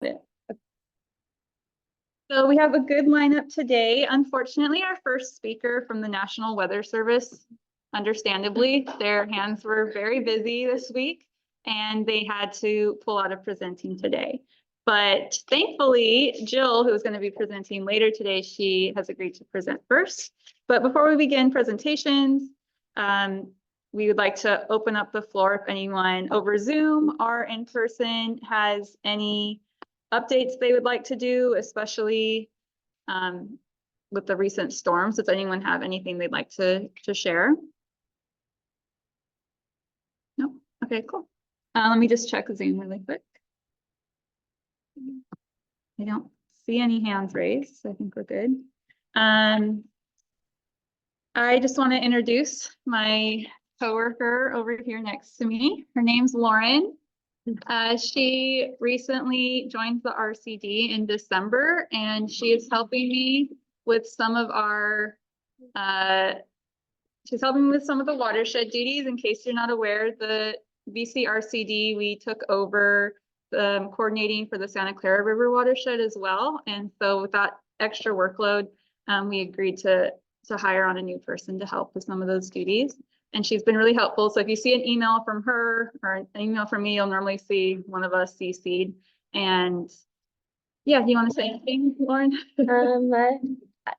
Yeah. So we have a good lineup today. Unfortunately, our first speaker from the National Weather Service, understandably, their hands were very busy this week and they had to pull out of presenting today. But thankfully, Jill, who is going to be presenting later today, she has agreed to present first. But before we begin presentations, we would like to open up the floor if anyone over Zoom or in person has any updates they would like to do, especially with the recent storms. Does anyone have anything they'd like to share? No? Okay, cool. Let me just check Zoom really quick. I don't see any hands raised, so I think we're good. I just want to introduce my coworker over here next to me. Her name's Lauren. She recently joined the RCD in December, and she is helping me with some of our, she's helping me with some of the watershed duties. In case you're not aware, the BC RCD, we took over the coordinating for the Santa Clara River watershed as well. And so with that extra workload, we agreed to hire on a new person to help with some of those duties. And she's been really helpful. So if you see an email from her or an email from me, you'll normally see one of us CC'd. And yeah, do you want to say anything, Lauren?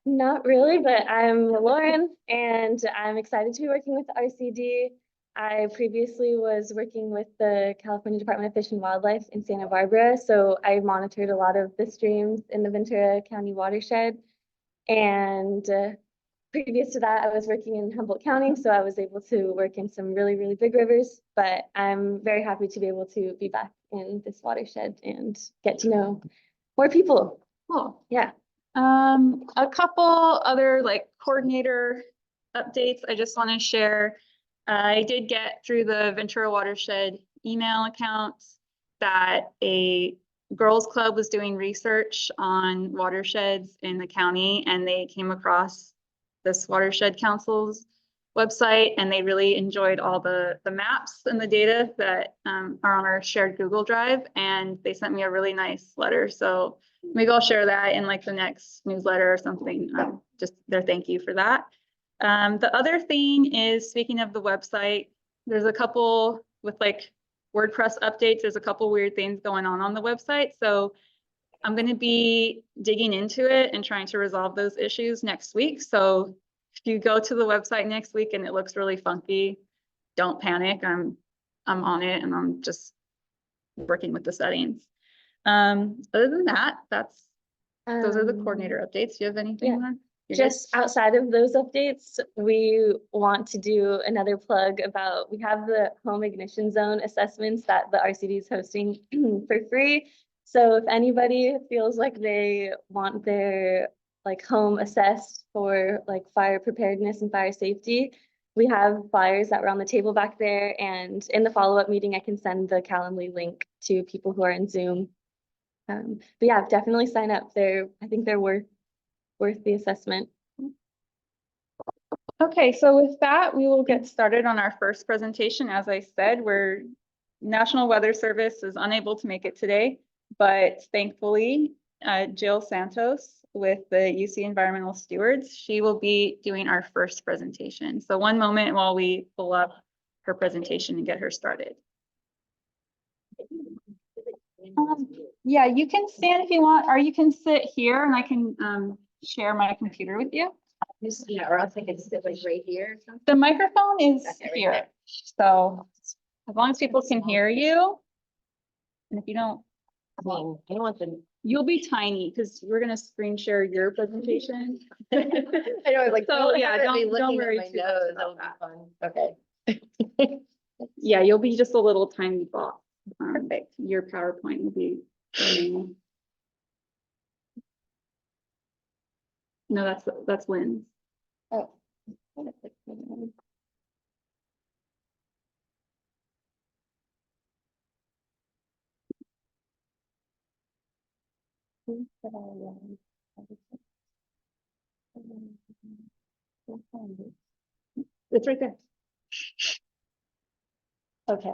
Not really, but I'm Lauren and I'm excited to be working with the RCD. I previously was working with the California Department of Fish and Wildlife in Santa Barbara. So I monitored a lot of the streams in the Ventura County watershed. And previous to that, I was working in Humboldt County, so I was able to work in some really, really big rivers, but I'm very happy to be able to be back in this watershed and get to know more people. Cool. Yeah. A couple other like coordinator updates I just want to share. I did get through the Ventura Watershed email account that a girls club was doing research on watersheds in the county, and they came across this Watershed Council's website, and they really enjoyed all the maps and the data that are on our shared Google Drive, and they sent me a really nice letter. So maybe I'll share that in like the next newsletter or something, just their thank you for that. The other thing is, speaking of the website, there's a couple with like WordPress updates. There's a couple weird things going on the website. So I'm going to be digging into it and trying to resolve those issues next week. So if you go to the website next week and it looks really funky, don't panic. I'm on it and I'm just working with the settings. Other than that, those are the coordinator updates. Do you have anything? Yeah. Just outside of those updates, we want to do another plug about, we have the home ignition zone assessments that the RCD is hosting for free. So if anybody feels like they want their like home assessed for like fire preparedness and fire safety, we have flyers that were on the table back there. And in the follow-up meeting, I can send the Calendly link to people who are in Zoom. But yeah, definitely sign up. I think they're worth the assessment. Okay, so with that, we will get started on our first presentation. As I said, National Weather Service is unable to make it today, but thankfully, Jill Santos with the UC Environmental Stewards, she will be doing our first presentation. So one moment while we pull up her presentation and get her started. Yeah, you can stand if you want, or you can sit here and I can share my computer with you. Yeah, or else I can sit like right here. The microphone is Okay, right here. there. So as long as people can hear you, and if you don't, I don't want the. you'll be tiny because we're gonna screen share your presentation. I know, like, So yeah, don't worry my too nose. much That about would be fun. Okay. Yeah, you'll be just a little tiny box. Perfect. Your PowerPoint will be. No, that's Lynn's. Oh. It's right there. Okay,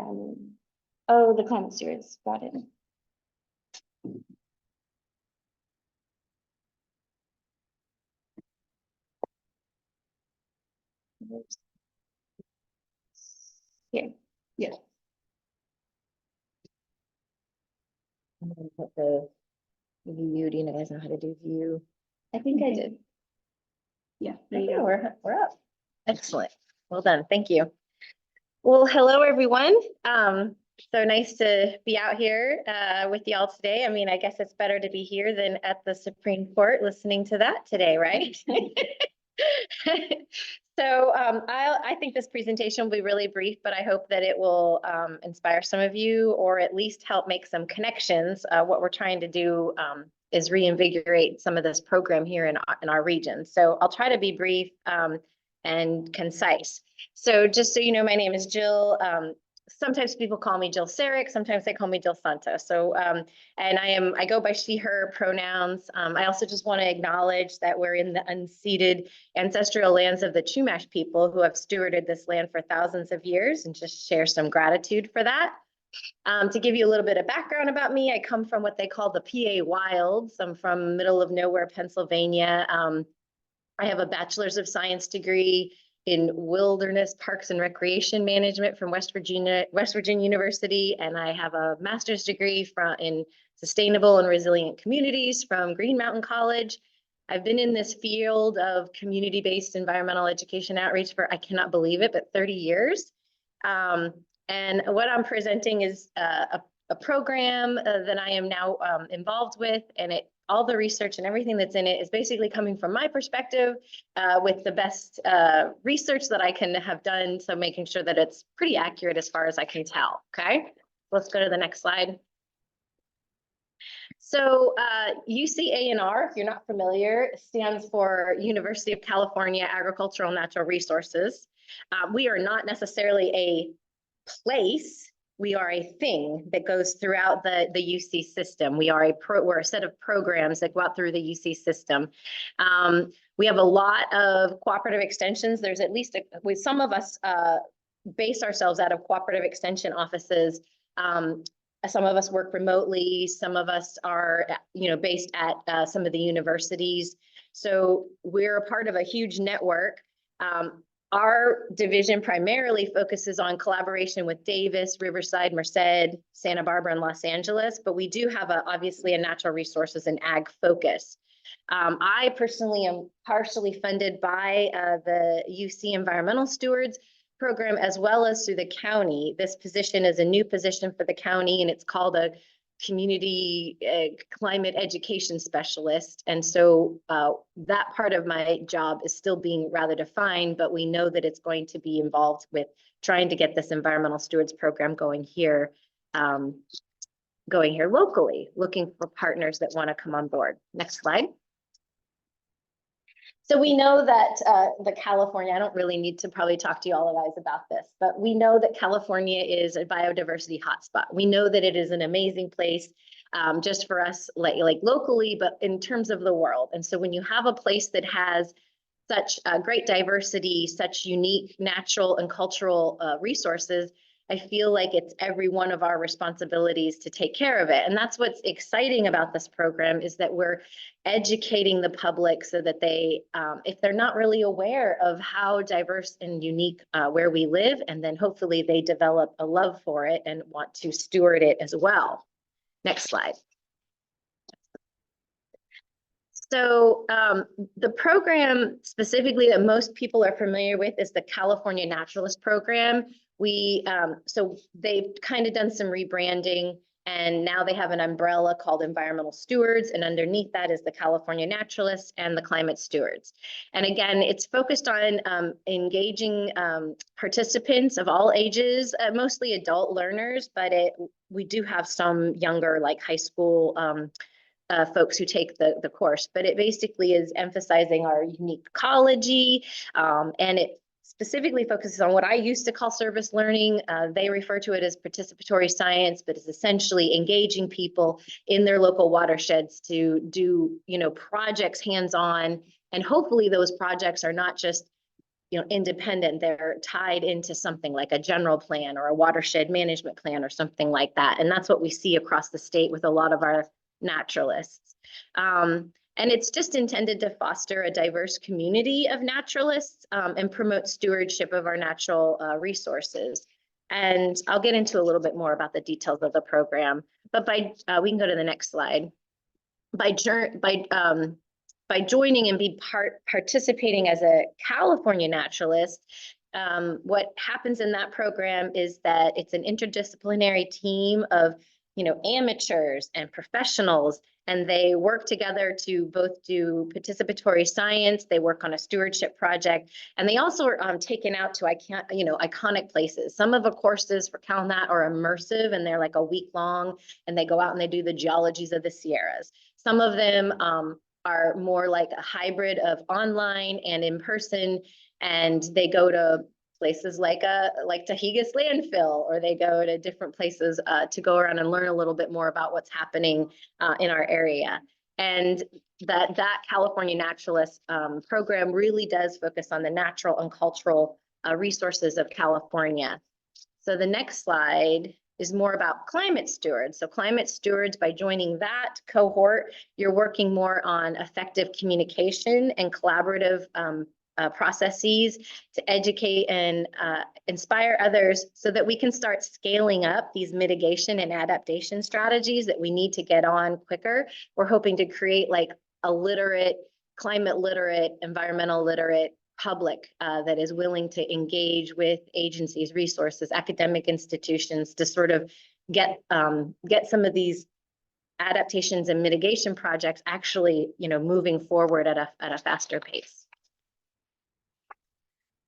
oh, the climate series, got it. Here. Yeah. I'm gonna put the view. Do you guys know how to do view? I think I did. Yeah, there you Okay, go. we're up. Excellent. Well done. Thank you. Well, hello, everyone. So nice to be out here with y'all today. I mean, I guess it's better to be here than at the Supreme Court listening to that today, right? So I think this presentation will be really brief, but I hope that it will inspire some of you or at least help make some connections. What we're trying to do is reinvigorate some of this program here in our region. So I'll try to be brief and concise. So just so you know, my name is Jill. Sometimes people call me Jill Sarek, sometimes they call me Jill Santos. So, and I go by she, her pronouns. I also just want to acknowledge that we're in the unceded ancestral lands of the Chumash people who have stewarded this land for thousands of years, and just share some gratitude for that. To give you a little bit of background about me, I come from what they call the PA Wilds. I'm from middle of nowhere, Pennsylvania. I have a bachelor's of science degree in wilderness parks and recreation management from West Virginia University, and I have a master's degree in sustainable and resilient communities from Green Mountain College. I've been in this field of community-based environmental education outreach for, I cannot believe it, but 30 years. And what I'm presenting is a program that I am now involved with, and all the research and everything that's in it is basically coming from my perspective with the best research that I can have done. So making sure that it's pretty accurate as far as I can tell. Okay, let's go to the next slide. So UCANR, if you're not familiar, stands for University of California Agricultural and Natural Resources. We are not necessarily a place. We are a thing that goes throughout the UC system. We're a set of programs that go out through the UC system. We have a lot of cooperative extensions. There's at least, some of us base ourselves out of cooperative extension offices. Some of us work remotely. Some of us are, based at some of the universities. So we're a part of a huge network. Our division primarily focuses on collaboration with Davis, Riverside, Merced, Santa Barbara, and Los Angeles, but we do have obviously a natural resources and ag focus. I personally am partially funded by the UC Environmental Stewards program, as well as through the county. This position is a new position for the county, and it's called a community climate education specialist. And so that part of my job is still being rather defined, but we know that it's going to be involved with trying to get this environmental stewards program going here locally, looking for partners that want to come on board. Next slide. So we know that the California, I don't really need to probably talk to you all guys about this, but we know that California is a biodiversity hotspot. We know that it is an amazing place just for us, like locally, but in terms of the world. And so when you have a place that has such great diversity, such unique natural and cultural resources, I feel like it's every one of our responsibilities to take care of it. And that's what's exciting about this program, is that we're educating the public so that they, if they're not really aware of how diverse and unique where we live, and then hopefully they develop a love for it and want to steward it as well. Next slide. So the program specifically that most people are familiar with is the California Naturalist program. So they've kind of done some rebranding, and now they have an umbrella called Environmental Stewards, and underneath that is the California Naturalists and the Climate Stewards. And again, it's focused on engaging participants of all ages, mostly adult learners, but we do have some younger, like high school folks who take the course, but it basically is emphasizing our unique ecology, and it specifically focuses on what I used to call service learning. They refer to it as participatory science, but it's essentially engaging people in their local watersheds to do, projects hands-on, and hopefully those projects are not just independent, they're tied into something like a general plan or a watershed management plan or something like that. And that's what we see across the state with a lot of our naturalists. And it's just intended to foster a diverse community of naturalists and promote stewardship of our natural resources. And I'll get into a little bit more about the details of the program, but we can go to the next slide. By joining and participating as a California naturalist, what happens in that program is that it's an interdisciplinary team of, amateurs and professionals, and they work together to both do participatory science. They work on a stewardship project, and they also are taken out to iconic places. Some of the courses for CalNat are immersive, and they're like a week long, and they go out and they do the geologies of the Sierras. Some of them are more like a hybrid of online and in person, and they go to places like Tahigas landfill, or they go to different places to go around and learn a little bit more about what's happening in our area. And that California Naturalist program really does focus on the natural and cultural resources of California. So the next slide is more about climate stewards. So climate stewards, by joining that cohort, you're working more on effective communication and collaborative processes to educate and inspire others so that we can start scaling up these mitigation and adaptation strategies that we need to get on quicker. We're hoping to create like a literate, climate literate, environmental literate public that is willing to engage with agencies, resources, academic institutions to sort of get some of these adaptations and mitigation projects actually, moving forward at a faster pace.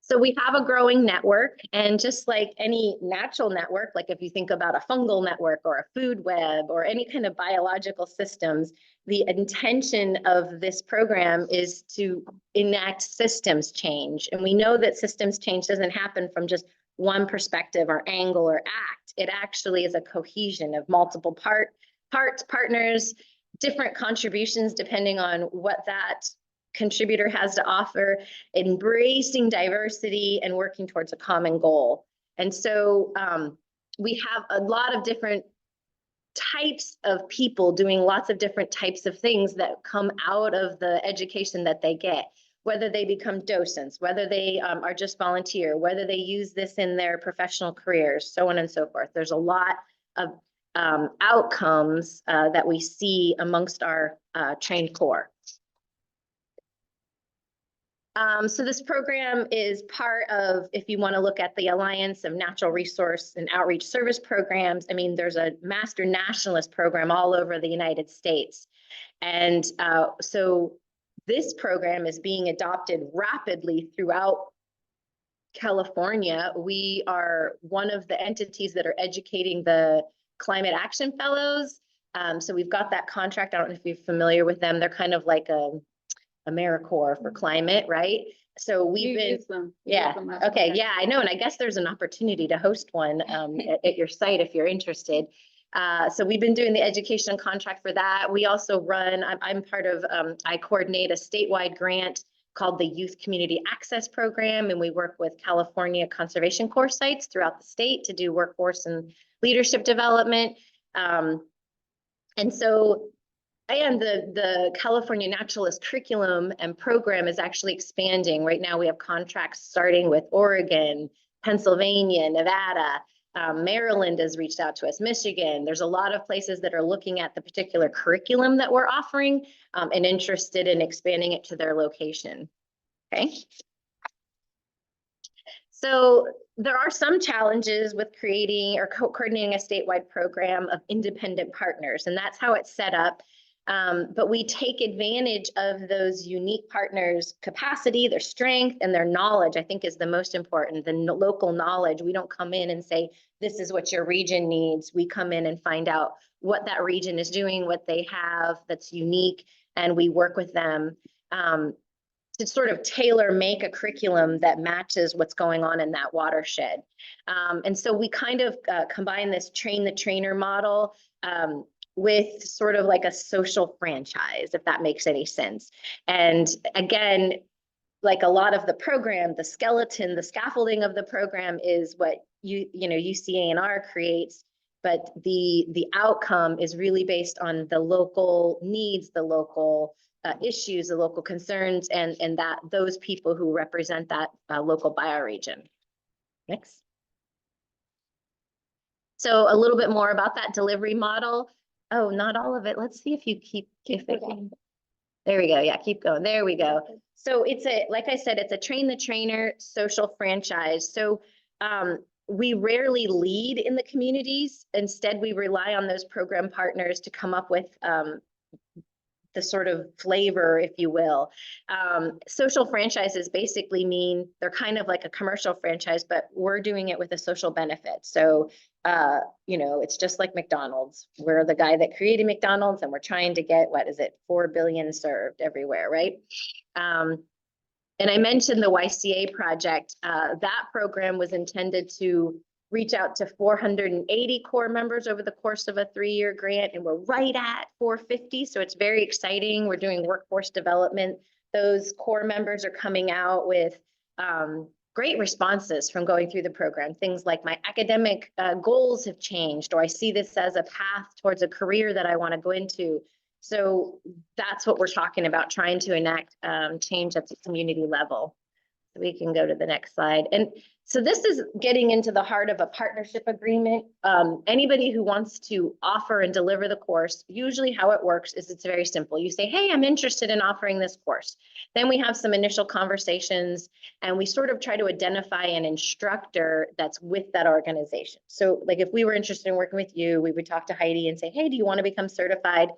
So we have a growing network, and just like any natural network, like if you think about a fungal network or a food web or any kind of biological systems, the intention of this program is to enact systems change. And we know that systems change doesn't happen from just one perspective or angle or act. It actually is a cohesion of multiple parts, partners, different contributions depending on what that contributor has to offer, embracing diversity and working towards a common goal. And so we have a lot of different types of people doing lots of different types of things that come out of the education that they get, whether they become docents, whether they are just volunteer, whether they use this in their professional careers, so on and so forth. There's a lot of outcomes that we see amongst our trained corps. So this program is part of, if you want to look at the Alliance of Natural Resource and Outreach Service Programs, I mean, there's a Master Nationalist program all over the United States. And so this program is being adopted rapidly throughout California. We are one of the entities that are educating the Climate Action Fellows. So we've got that contract. I don't know if you're familiar with them. They're kind of like AmeriCorps for climate, right? So we've been, yeah, okay, yeah, I know. And I guess there's an opportunity to host one at your site if you're interested. So we've been doing the education contract for that. We also run, I'm part of, I coordinate a statewide grant called the Youth Community Access Program, and we work with California Conservation Corps sites throughout the state to do workforce and leadership development. And so, and the California Naturalist curriculum and program is actually expanding. Right now we have contracts starting with Oregon, Pennsylvania, Nevada, Maryland has reached out to us, Michigan. There's a lot of places that are looking at the particular curriculum that we're offering and interested in expanding it to their location, okay? So there are some challenges with creating or coordinating a statewide program of independent partners, and that's how it's set up. But we take advantage of those unique partners' capacity, their strength, and their knowledge, I think is the most important, the local knowledge. We don't come in and say, this is what your region needs. We come in and find out what that region is doing, what they have that's unique, and we work with them to sort of tailor make a curriculum that matches what's going on in that watershed. And so we kind of combine this train the trainer model with sort of like a social franchise, if that makes any sense. And again, like a lot of the program, the skeleton, the scaffolding of the program is what UCANR creates. but the outcome is really based on the local needs, the local issues, the local concerns, and that those people who represent that local bioregion. Next. So a little bit more about that delivery model. Oh, not all of it. Let's see if you keep if it can. There we go. Yeah, keep going. There we go. So it's like I said, it's a train the trainer social franchise. So we rarely lead in the communities. Instead, we rely on those program partners to come up with the sort of flavor, if you will. Social franchises basically mean they're kind of like a commercial franchise, but we're doing it with a social benefit. So, you know, it's just like McDonald's. We're the guy that created McDonald's, and we're trying to get, what is it, 4 billion served everywhere, right? And I mentioned the YCA project. That program was intended to reach out to 480 core members over the course of a 3-year grant, and we're right at 450. So it's very exciting. We're doing workforce development. Those core members are coming out with great responses from going through the program. Things like, my academic goals have changed, or I see this as a path towards a career that I want to go into. So that's what we're talking about, trying to enact change at the community level. We can go to the next slide. And so this is getting into the heart of a partnership agreement. Anybody who wants to offer and deliver the course, usually how it works is it's very simple. You say, hey, I'm interested in offering this course. Then we have some initial conversations, and we sort of try to identify an instructor that's with that organization. So like if we were interested in working with you, we would talk to Heidi and say, hey, do you want to become certified?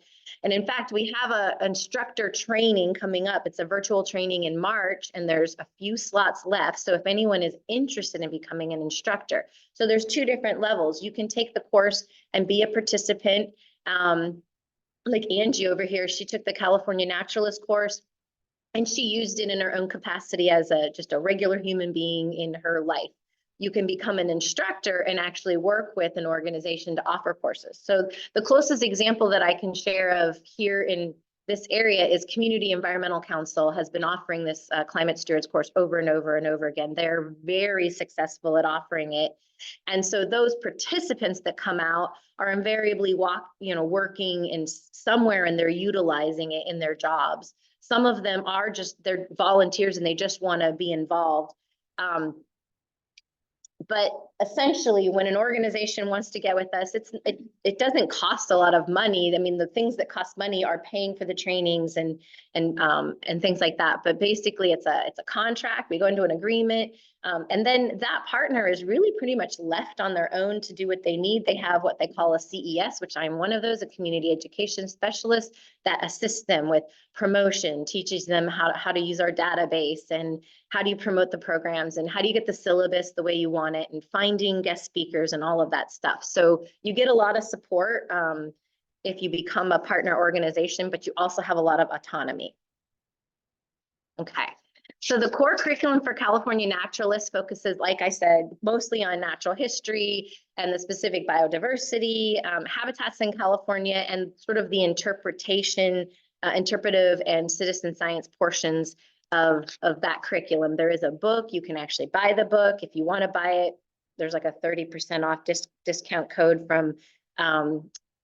And in fact, we have an instructor training coming up. It's a virtual training in March, and there's a few slots left. So if anyone is interested in becoming an instructor, so there's 2 different levels. You can take the course and be a participant. Like Angie over here, she took the California Naturalist course, and she used it in her own capacity as just a regular human being in her life. You can become an instructor and actually work with an organization to offer courses. So the closest example that I can share of here in this area is Community Environmental Council has been offering this Climate Stewards course over and over and over again. They're very successful at offering it. And so those participants that come out are invariably working in somewhere, and they're utilizing it in their jobs. Some of them are they're volunteers and they just want to be involved. But essentially, when an organization wants to get with us, it doesn't cost a lot of money. I mean, the things that cost money are paying for the trainings and things like that. But basically, it's a contract. We go into an agreement, and then that partner is really pretty much left on their own to do what they need. They have what they call a CES, which I'm one of those, a community education specialist that assists them with promotion, teaches them how to use our database, and how do you promote the programs, and how do you get the syllabus the way you want it, and finding guest speakers and all of that stuff. So you get a lot of support if you become a partner organization, but you also have a lot of autonomy. Okay. So the core curriculum for California Naturalist focuses, like I said, mostly on natural history and the specific biodiversity, habitats in California, and sort of the interpretive and citizen science portions of that curriculum. There is a book. You can actually buy the book if you want to buy it. There's like a 30% off discount code from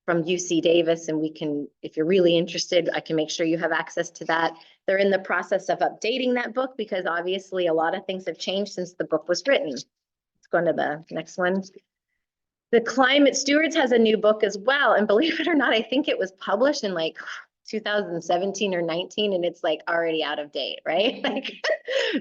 UC Davis, and we can, if you're really interested, I can make sure you have access to that. They're in the process of updating that book because obviously a lot of things have changed since the book was written. Let's go on to the next one. The Climate Stewards has a new book as well, and believe it or not, I think it was published in like 2017 or 19, and it's like already out of date, right? Like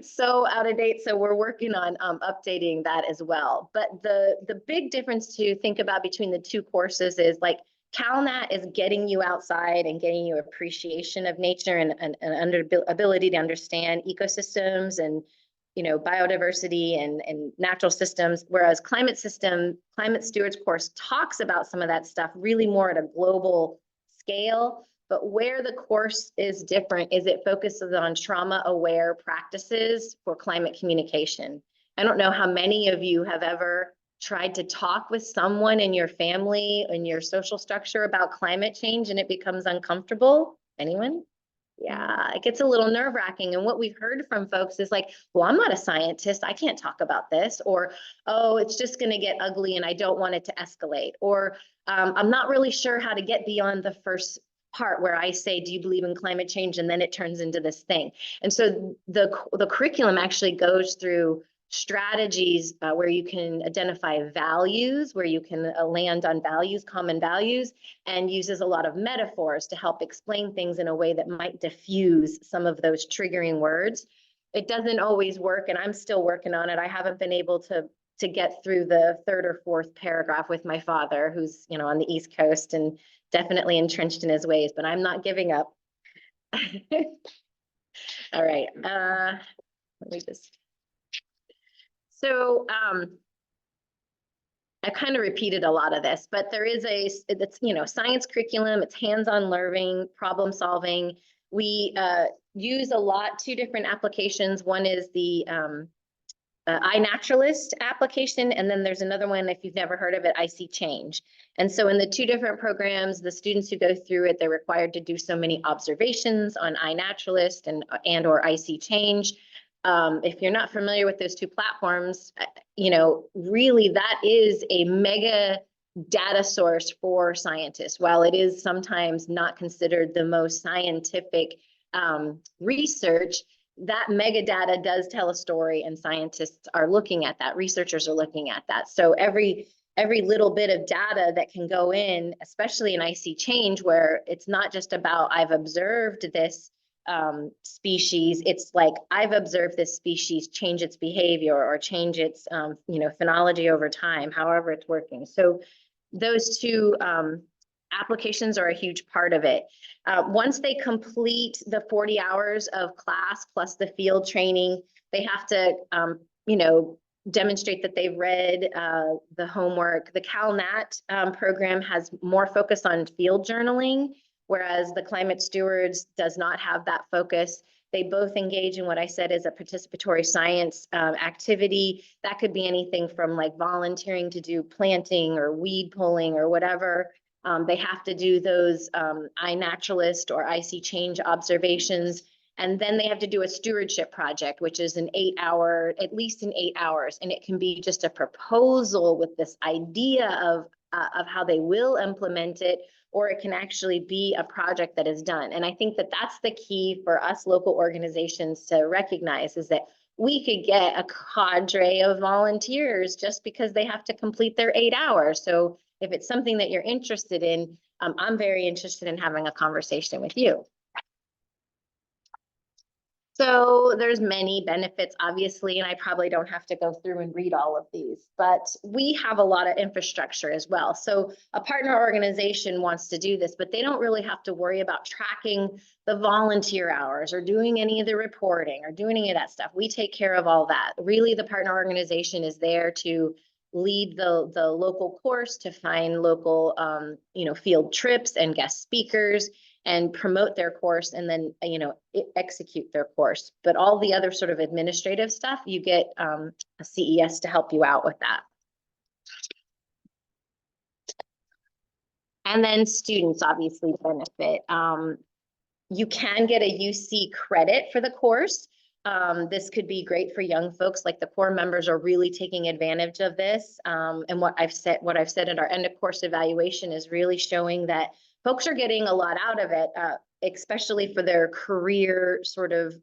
so out of date. So we're working on updating that as well. But the big difference to think about between the 2 courses is like CalNat is getting you outside and getting you appreciation of nature and ability to understand ecosystems and biodiversity and natural systems, whereas Climate Stewards course talks about some of that stuff really more at a global scale. But where the course is different is it focuses on trauma-aware practices for climate communication. I don't know how many of you have ever tried to talk with someone in your family, in your social structure about climate change, and it becomes uncomfortable. Anyone? Yeah, it gets a little nerve-wracking. And what we've heard from folks is like, well, I'm not a scientist. I can't talk about this. Or, oh, it's just going to get ugly and I don't want it to escalate. Or I'm not really sure how to get beyond the first part where I say, do you believe in climate change? And then it turns into this thing. And so the curriculum actually goes through strategies where you can identify values, where you can land on values, common values, and uses a lot of metaphors to help explain things in a way that might diffuse some of those triggering words. It doesn't always work, and I'm still working on it. I haven't been able to get through the third or fourth paragraph with my father, who's, you know, on the East Coast and definitely entrenched in his ways, but I'm not giving up. All right, let me just. So I kind of repeated a lot of this, but there is it's, you know, science curriculum, it's hands-on learning, problem solving. We use a lot, two different applications. One is the iNaturalist application, and then there's another one, if you've never heard of it, IC Change. And so in the two different programs, the students who go through it, they're required to do so many observations on iNaturalist and or IC Change. If you're not familiar with those two platforms, you know, really that is a mega data source for scientists. While it is sometimes not considered the most scientific research, that mega data does tell a story, and scientists are looking at that. Researchers are looking at that. So every little bit of data that can go in, especially in IC Change, where it's not just about I've observed this species, it's like I've observed this species change its behavior or change its you know, phenology over time, however it's working. So those two applications are a huge part of it. Once they complete the 40 hours of class plus the field training, they have to you know, demonstrate that they've read the homework. The CalNat program has more focus on field journaling, whereas the Climate Stewards does not have that focus. They both engage in what I said is a participatory science activity. That could be anything from like volunteering to do planting or weed pulling or whatever. They have to do those iNaturalist or IC Change observations. And then they have to do a stewardship project, which is an 8 hour, at least in 8 hours. And it can be just a proposal with this idea of how they will implement it, or it can actually be a project that is done. And I think that that's the key for us local organizations to recognize, is that we could get a cadre of volunteers just because they have to complete their 8 hours. So if it's something that you're interested in, I'm very interested in having a conversation with you. So there's many benefits, obviously, and I probably don't have to go through and read all of these, but we have a lot of infrastructure as well. So a partner organization wants to do this, but they don't really have to worry about tracking the volunteer hours or doing any of the reporting or doing any of that stuff. We take care of all that. Really, the partner organization is there to lead the local course, to find local you know, field trips and guest speakers, and promote their course, and then, you know, execute their course. But all the other sort of administrative stuff, you get a CES to help you out with that. And then students obviously benefit. You can get a UC credit for the course. This could be great for young folks, like the core members are really taking advantage of this. And what I've said in our end of course evaluation is really showing that folks are getting a lot out of it, especially for their career sort of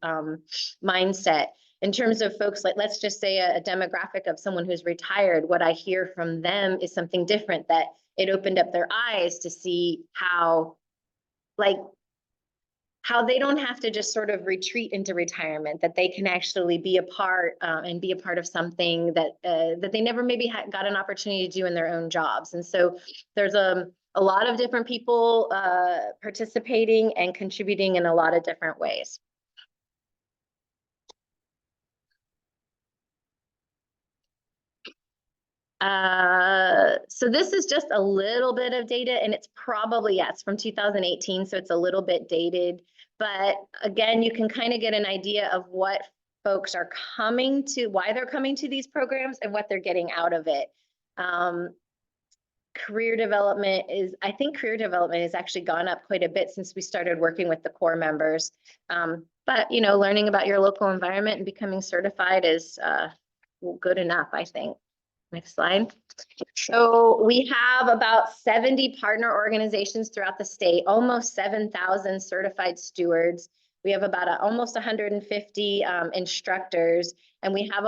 mindset. In terms of folks, like let's just say a demographic of someone who's retired, what I hear from them is something different, that it opened up their eyes to see how, like, how they don't have to just sort of retreat into retirement, that they can actually be a part and be a part of something that that they never maybe got an opportunity to do in their own jobs. And so there's a lot of different people participating and contributing in a lot of different ways. So this is just a little bit of data, and it's probably, yes, from 2018, so it's a little bit dated. But again, you can kind of get an idea of what folks are coming to, why they're coming to these programs, and what they're getting out of it. career development is, I think career development has actually gone up quite a bit since we started working with the core members. But, you know, learning about your local environment and becoming certified is good enough, I think. Next slide. So we have about 70 partner organizations throughout the state, almost 7,000 certified stewards. We have about almost 150 instructors, and we have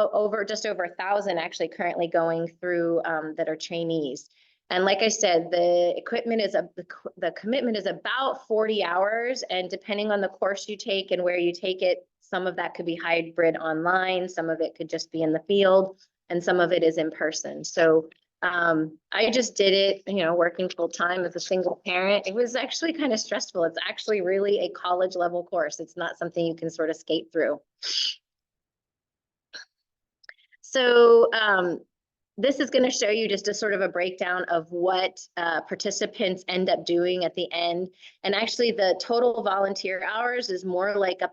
just over 1,000 actually currently going through that are trainees. And like I said, the commitment is about 40 hours, and depending on the course you take and where you take it, some of that could be hybrid online, some of it could just be in the field, and some of it is in person. So I just did it, you know, working full time as a single parent. It was actually kind of stressful. It's actually really a college level course. It's not something you can sort of skate through. So this is going to show you just a sort of a breakdown of what participants end up doing at the end. And actually the total volunteer hours is more like I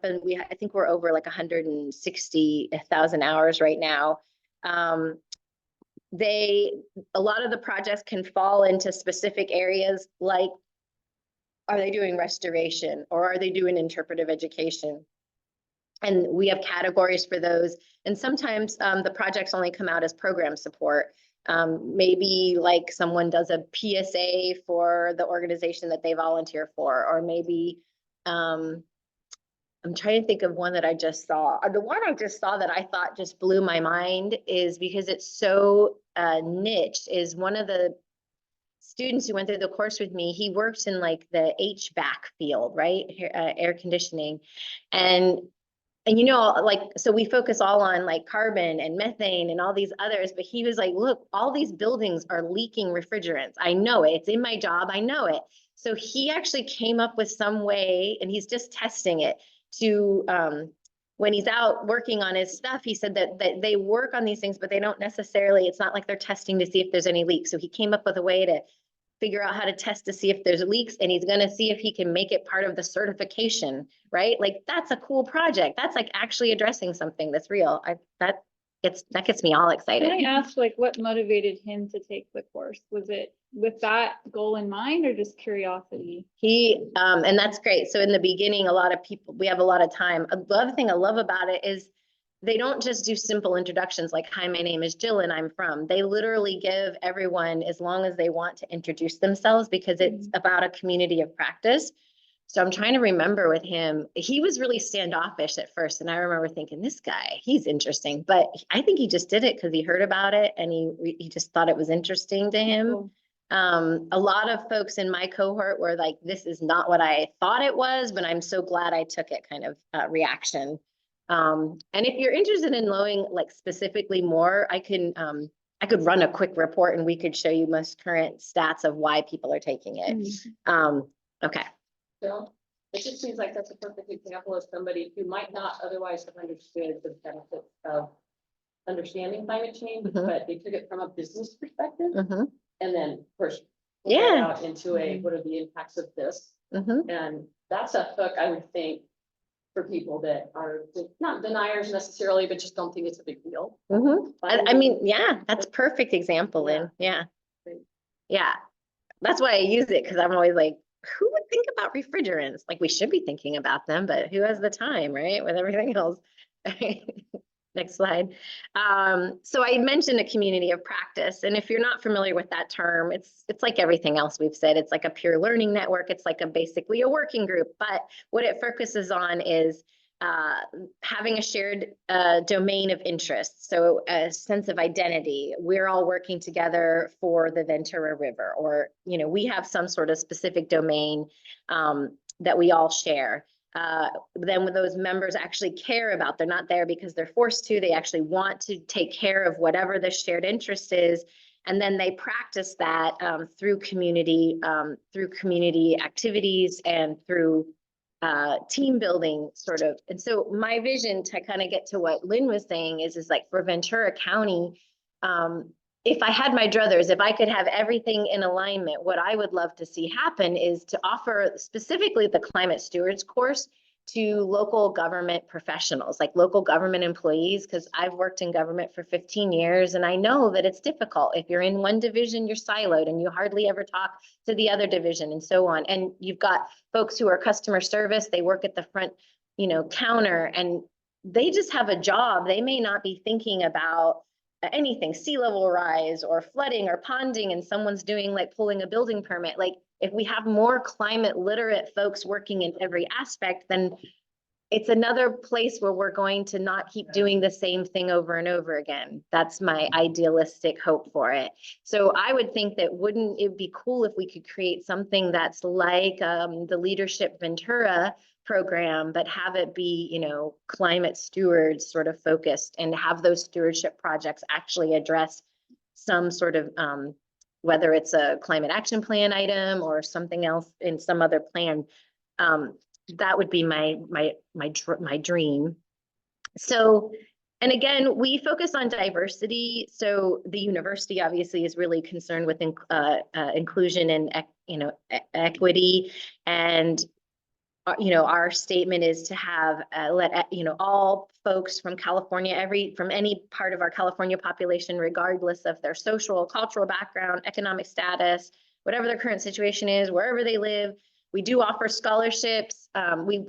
think we're over like 160,000 hours right now. A lot of the projects can fall into specific areas, like, are they doing restoration or are they doing interpretive education? And we have categories for those. And sometimes the projects only come out as program support. Maybe like someone does a PSA for the organization that they volunteer for, or maybe, I'm trying to think of one that I just saw. The one I just saw that I thought just blew my mind is because it's so niche, is one of the students who went through the course with me, he works in like the HVAC field, right? Air conditioning. And you know, like, so we focus all on like carbon and methane and all these others, but he was like, look, all these buildings are leaking refrigerants. I know it, it's in my job, I know it. So he actually came up with some way, and he's just testing it to, when he's out working on his stuff, he said that they work on these things, but they don't necessarily, it's not like they're testing to see if there's any leaks. So he came up with a way to figure out how to test to see if there's leaks, and he's going to see if he can make it part of the certification, right? Like, that's a cool project. That's like actually addressing something that's real. That gets me all excited. Can I ask, like, what motivated him to take the course? Was it with that goal in mind, or just curiosity? And that's great. So in the beginning, a lot of people, we have a lot of time. The other thing I love about it is they don't just do simple introductions like, hi, my name is Jill and I'm from. They literally give everyone, as long as they want to introduce themselves, because it's about a community of practice. So I'm trying to remember with him, he was really standoffish at first. And I remember thinking, this guy, he's interesting. But I think he just did it because he heard about it and he just thought it was interesting to him. Cool. A lot of folks in my cohort were like, this is not what I thought it was, but I'm so glad I took it kind of reaction. And if you're interested in knowing like specifically more, I could run a quick report and we could show you most current stats of why people are taking it. Okay. Bill, it just seems like that's a perfect example of somebody who might not otherwise have understood the benefits of understanding climate change, but they took it from a business perspective, and then of course out into what are the impacts of this, and that's a hook I would think for people that are not deniers necessarily, but just don't think it's a big deal. I mean, yeah, that's a perfect example. Yeah, that's why I use it, because I'm always like, who would think about refrigerants? Like, we should be thinking about them, but who has the time, right? With everything else. Next slide. So I mentioned a community of practice. And if you're not familiar with that term, it's like everything else we've said. It's like a peer learning network. It's like basically a working group. But what it focuses on is having a shared domain of interest. So a sense of identity. We're all working together for the Ventura River, or, you know, we have some sort of specific domain that we all share. Then when those members actually care about, they're not there because they're forced to, they actually want to take care of whatever the shared interest is. And then they practice that through community activities and through team building sort of. And so my vision, to kind of get to what Lynn was saying, is like for Ventura County, if I had my druthers, if I could have everything in alignment, what I would love to see happen is to offer specifically the Climate Stewards course to local government professionals, like local government employees, because I've worked in government for 15 years and I know that it's difficult. If you're in one division, you're siloed and you hardly ever talk to the other division and so on. And you've got folks who are customer service, they work at the front, counter, and they just have a job. They may not be thinking about anything, sea level rise or flooding or ponding, and someone's doing like pulling a building permit. Like if we have more climate literate folks working in every aspect, then it's another place where we're going to not keep doing the same thing over and over again. That's my idealistic hope for it. So I would think that wouldn't it be cool if we could create something that's like the Leadership Ventura program, but have it be, climate stewards sort of focused, and have those stewardship projects actually address some sort of, whether it's a climate action plan item or something else in some other plan. That would be my dream. So, and again, we focus on diversity. So the university obviously is really concerned with inclusion and equity, and our statement is to have let all folks from California, from any part of our California population, regardless of their social, cultural background, economic status, whatever their current situation is, wherever they live. We do offer scholarships.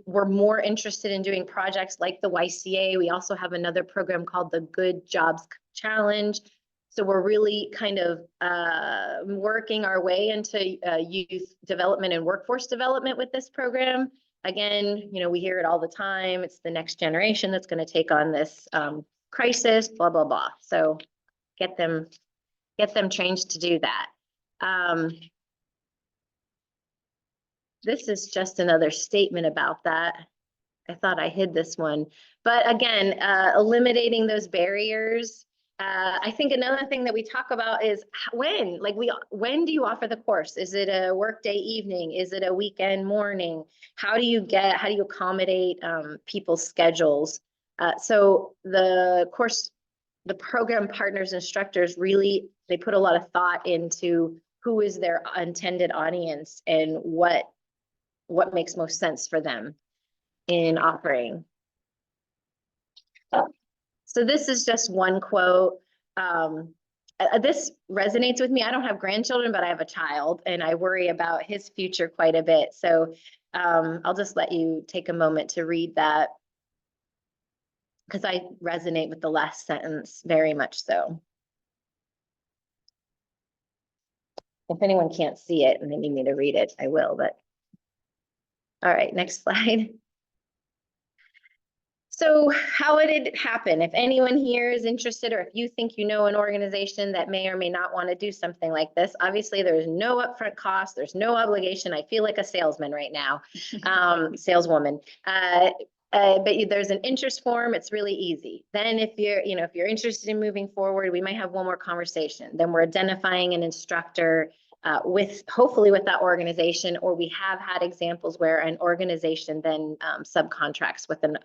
We're more interested in doing projects like the YCA. We also have another program called the Good Jobs Challenge. So we're really kind of working our way into youth development and workforce development with this program. Again, we hear it all the time. It's the next generation that's going to take on this crisis, blah, blah, blah. So get them trained to do that. This is just another statement about that. I thought I hid this one, but again, eliminating those barriers. I think another thing that we talk about is when do you offer the course? Is it a workday evening? Is it a weekend morning? How do you accommodate people's schedules? So the program partners, instructors, really, they put a lot of thought into who is their intended audience and what makes most sense for them in offering. So this is just one quote. This resonates with me. I don't have grandchildren, but I have a child and I worry about his future quite a bit. So I'll just let you take a moment to read that, because I resonate with the last sentence very much so. If anyone can't see it and they need me to read it, I will, but. All right, next slide. So how would it happen? If anyone here is interested, or if you think you know an organization that may or may not want to do something like this, obviously there's no upfront cost, there's no obligation. I feel like a salesman right now, saleswoman. But there's an interest form. It's really easy. Then if you're interested in moving forward, we might have one more conversation. Then we're identifying an instructor hopefully with that organization, or we have had examples where an organization then subcontracts with an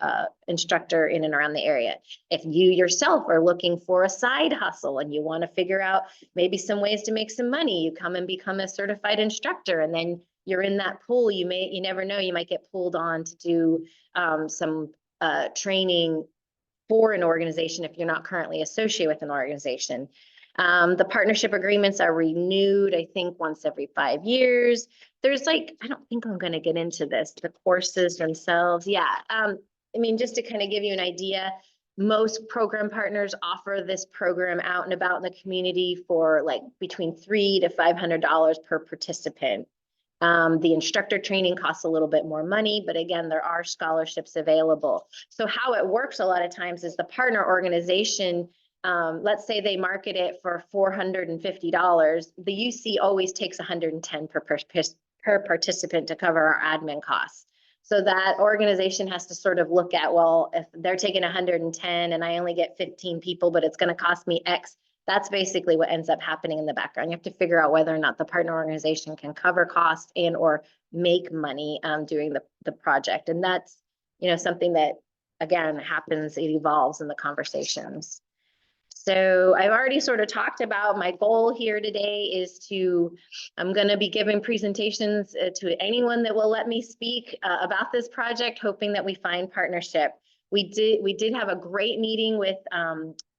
instructor in and around the area. If you yourself are looking for a side hustle and you want to figure out maybe some ways to make some money, you come and become a certified instructor, and then you're in that pool. You never know, you might get pulled on to do some training for an organization if you're not currently associated with an organization. The partnership agreements are renewed, I think, once every 5 years. There's I don't think I'm going to get into this, the courses themselves. Yeah. Just to kind of give you an idea, most program partners offer this program out and about in the community for between $300 to $500 per participant. The instructor training costs a little bit more money, but again, there are scholarships available. So how it works a lot of times is the partner organization, let's say they market it for $450. The UC always takes $110 per participant to cover our admin costs. So that organization has to sort of look at, well, if they're taking $110 and I only get 15 people, but it's going to cost me X, that's basically what ends up happening in the background. You have to figure out whether or not the partner organization can cover costs and or make money doing the project. And that's, something that, again, happens, it evolves in the conversations. So I've already sort of talked about my goal here today is I'm going to be giving presentations to anyone that will let me speak about this project, hoping that we find partnership. We did have a great meeting with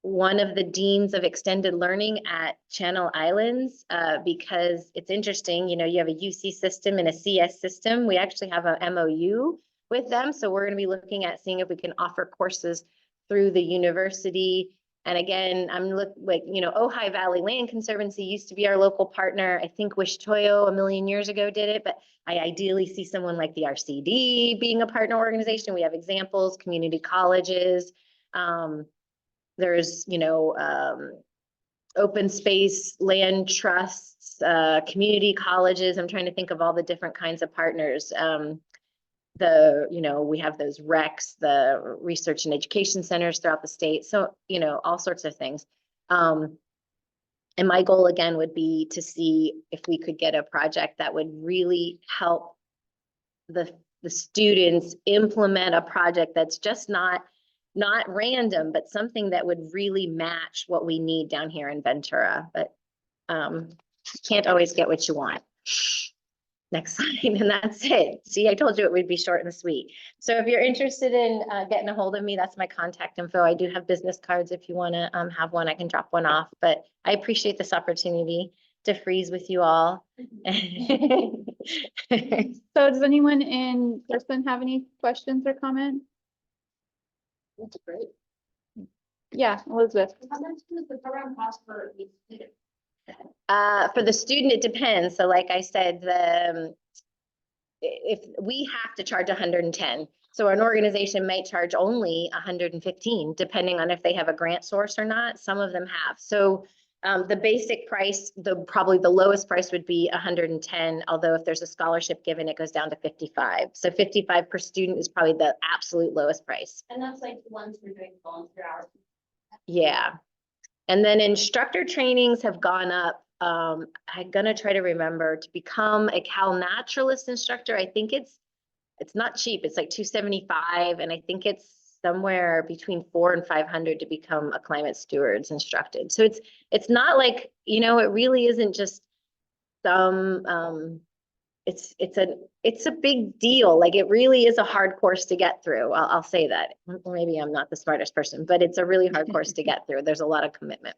one of the deans of extended learning at Channel Islands because it's interesting, you have a UC system and a CS system. We actually have a MOU with them. So we're going to be looking at seeing if we can offer courses through the university. And again, Ojai Valley Land Conservancy used to be our local partner. I think Wishtoyo a million years ago did it, but I ideally see someone like the RCD being a partner organization. We have examples, community colleges. There's, open space, land trusts, community colleges. I'm trying to think of all the different kinds of partners. We have those RECs, the research and education centers throughout the state. So, all sorts of things. And my goal again would be to see if we could get a project that would really help the students implement a project that's just not random, but something that would really match what we need down here in Ventura. But can't always get what you want. Next slide, and that's it. See, I told you it would be short and sweet. So if you're interested in getting a hold of me, that's my contact info. I do have business cards. If you want to have one, I can drop one off. But I appreciate this opportunity to freeze with you all. So does anyone in person have any questions or comments? That's great. Yeah, Elizabeth. How much does the program cost for each student? For the student, it depends. So like I said, if we have to charge 110, so an organization might charge only 115, depending on if they have a grant source or not. Some of them have. So the basic price, probably the lowest price would be 110, although if there's a scholarship given, it goes down to 55. So 55 per student is probably the absolute lowest price. And that's like the ones we're doing volunteer hours. Yeah. And then instructor trainings have gone up. I'm gonna try to remember to become a CalNaturalist instructor. I think it's not cheap. It's like $275, and I think it's somewhere between $400 and $500 to become a climate stewards instructed. So it's not like, it really isn't just some it's a big deal. Like it really is a hard course to get through. I'll say that. Maybe I'm not the smartest person, but it's a really hard course to get through. There's a lot of commitment.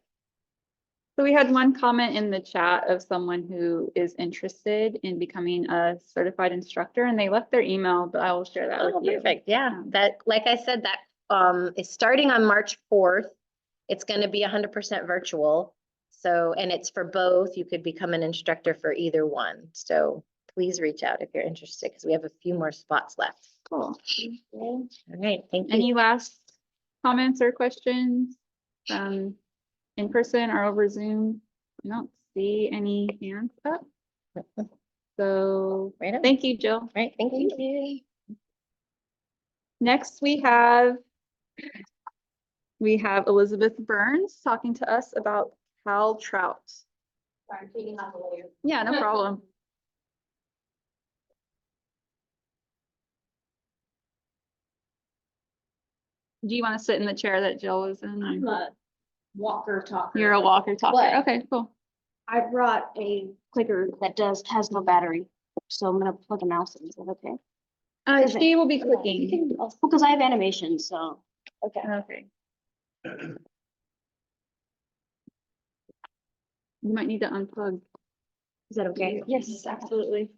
So we had one comment in the chat of someone who is interested in becoming a certified instructor, and they left their email, but I will share that with you. Perfect. Yeah, that, like I said, that is starting on March 4th. It's going to be 100% virtual. So, and it's for both. You could become an instructor for either one. So please reach out if you're interested, because we have a few more spots left. Cool. All right, thank you. Any last comments or questions from in person or over Zoom? I don't see any hands up. So Right on. thank you, Jill. Right, thank you. Next, we have Elizabeth Burns talking to us about CalTrout. Sorry, taking off the layer. Yeah, no problem. Do you want to sit in the chair that Jill was in? I'm a walker talker. You're a walker talker. What? Okay, cool. I brought a clicker that has no battery, so I'm gonna plug a mouse in. Is that okay? Is it? She will be clicking. Because I have animation, so. Okay. Okay. You might need to unplug. Is that okay? Yes, absolutely.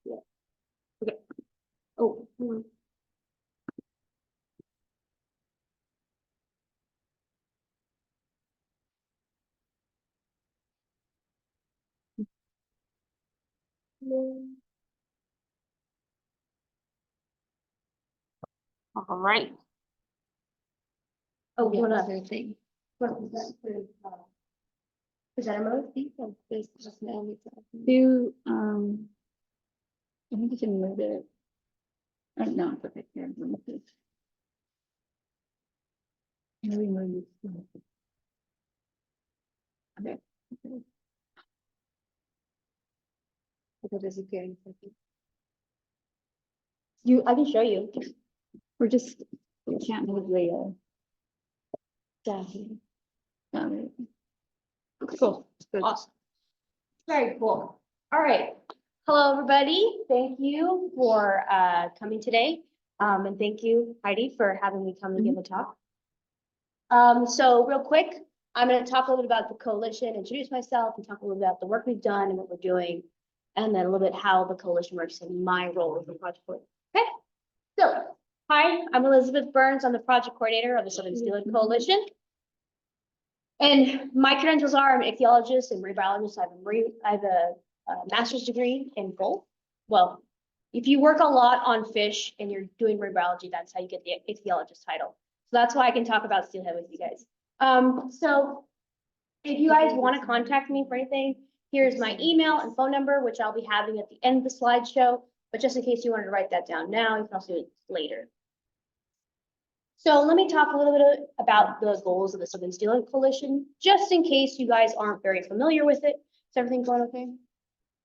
Yeah. Okay. Oh. All right. Oh, one other thing. What was that? Is that a mode? Do, I think you can move it. Oh, no, it's okay. Here, let me see. Maybe move this. Okay. I can show you. We're just, we can't move the, cool. Good. Awesome. Very cool. All right. Hello, everybody. Thank you for coming today. And thank you, Heidi, for having me come and give a talk. So real quick, I'm going to talk a little bit about the coalition, introduce myself, and talk a little bit about the work we've done and what we're doing, and then a little bit how the coalition works and my role as the project coordinator. Okay. So, hi, I'm Elizabeth Burns. I'm the project coordinator of the Southern Steelhead Coalition. And my credentials are I'm an ichthyologist and marine biologist. I have a master's degree in both. Well, if you work a lot on fish and you're doing marine biology, that's how you get the ichthyologist title. So that's why I can talk about steelhead with you guys. So if you guys want to contact me for anything, here's my email and phone number, which I'll be having at the end of the slideshow. But just in case you wanted to write that down now, you can also do it later. So let me talk a little bit about the goals of the Southern Steelhead Coalition, just in case you guys aren't very familiar with it. Is everything going okay?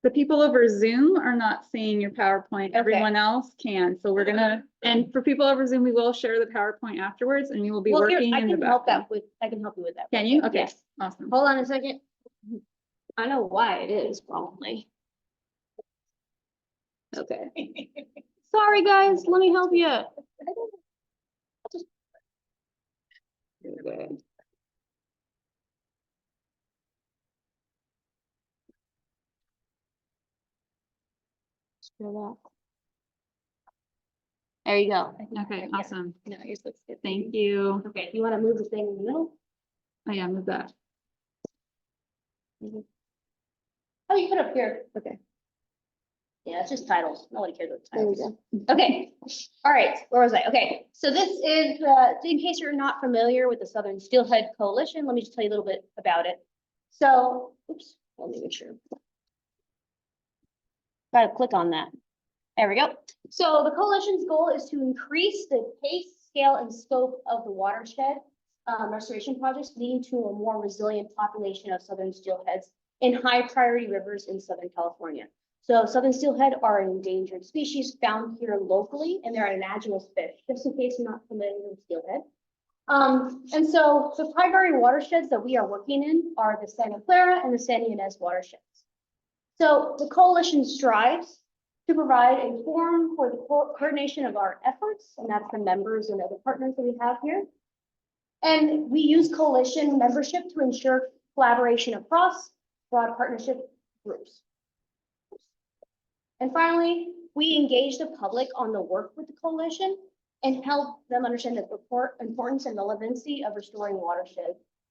The people over Zoom are not seeing your PowerPoint. Okay. Everyone else can. So we're gonna, and for people over Zoom, we will share the PowerPoint afterwards and we will be Well, here, working I in the can help background. that with, I can help you with that. Can you? Okay, Yes. awesome. Hold on a second. I know why it is probably. Okay. Sorry, guys, let me help you. There you go. Okay, awesome. No, yours looks good. Thank you. Okay, you want to move the thing in the middle? Oh yeah, move that. Oh, you put it up here. Okay. Yeah, it's just titles. Nobody cares about titles. Okay, all right, where was I? Okay, so this is, in case you're not familiar with the Southern Steelhead Coalition, let me just tell you a little bit about it. So, oops, let me make sure. Gotta click on that. There we go. So the coalition's goal is to increase the pace, scale, and scope of the watershed restoration projects, leading to a more resilient population of southern steelheads in high priority rivers in Southern California. So southern steelhead are an endangered species found here locally, and they're an anadromous fish, just in case you're not familiar with steelhead. And so the primary watersheds that we are working in are the Santa Clara and the San Ynez watersheds. So the coalition strives to provide a forum for the coordination of our efforts, and that's the members and other partners that we have here. And we use coalition membership to ensure collaboration across broad partnership groups. And finally, we engage the public on the work with the coalition and help them understand the importance and relevancy of restoring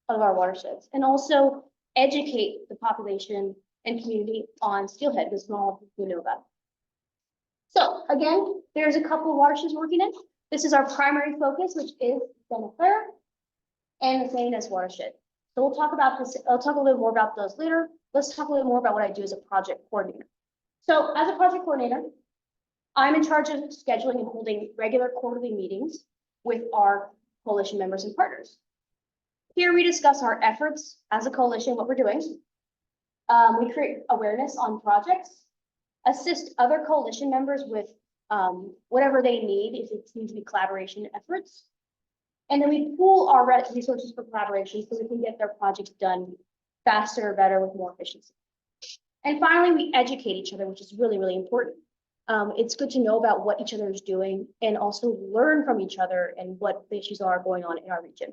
our watersheds, and also educate the population and community on steelhead, because not all people know about it. So again, there's a couple of watersheds we're working in. This is our primary focus, which is Santa Clara and the San Ynez watershed. So we'll talk about this. I'll talk a little more about those later. Let's talk a little more about what I do as a project coordinator. So as a project coordinator, I'm in charge of scheduling and holding regular quarterly meetings with our coalition members and partners. Here we discuss our efforts as a coalition, what we're doing. We create awareness on projects, assist other coalition members with whatever they need, if it needs to be collaboration efforts. And then we pool our resources for collaboration so we can get their projects done faster, better, with more efficiency. And finally, we educate each other, which is really, really important. It's good to know about what each other is doing and also learn from each other and what the issues are going on in our region.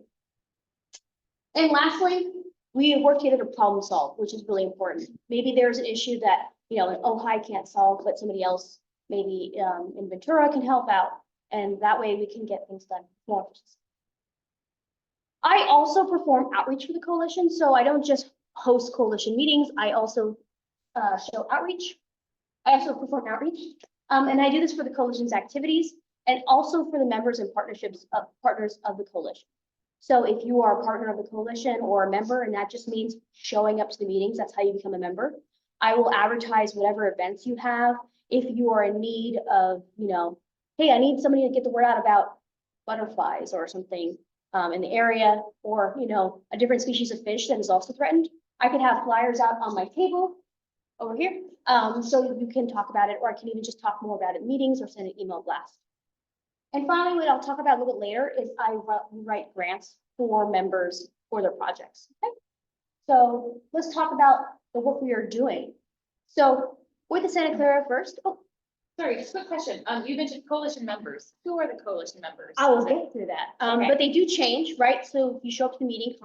And lastly, we work together to problem solve, which is really important. Maybe there's an issue that, you know, an Ojai can't solve, but somebody else maybe in Ventura can help out. And that way we can get things done more efficiently. I also perform outreach for the coalition. So I don't just host coalition meetings. I also show outreach. I also perform outreach. And I do this for the coalition's activities and also for the members and partners of the coalition. So if you are a partner of the coalition or a member, and that just means showing up to the meetings, that's how you become a member. I will advertise whatever events you have. If you are in need of, you know, hey, I need somebody to get the word out about butterflies or something in the area, or, you know, a different species of fish that is also threatened, I could have flyers out on my table over here. So you can talk about it, or I can even just talk more about it in meetings or send an email blast. And finally, what I'll talk about a little bit later is I write grants for members for their projects. Okay? So let's talk about the work we are doing. So with the Santa Clara first, Sorry, just a quick question. You mentioned coalition members. Who are the coalition members? I will Is it- get through that. Okay. But they do change, right? So if you show up to the meeting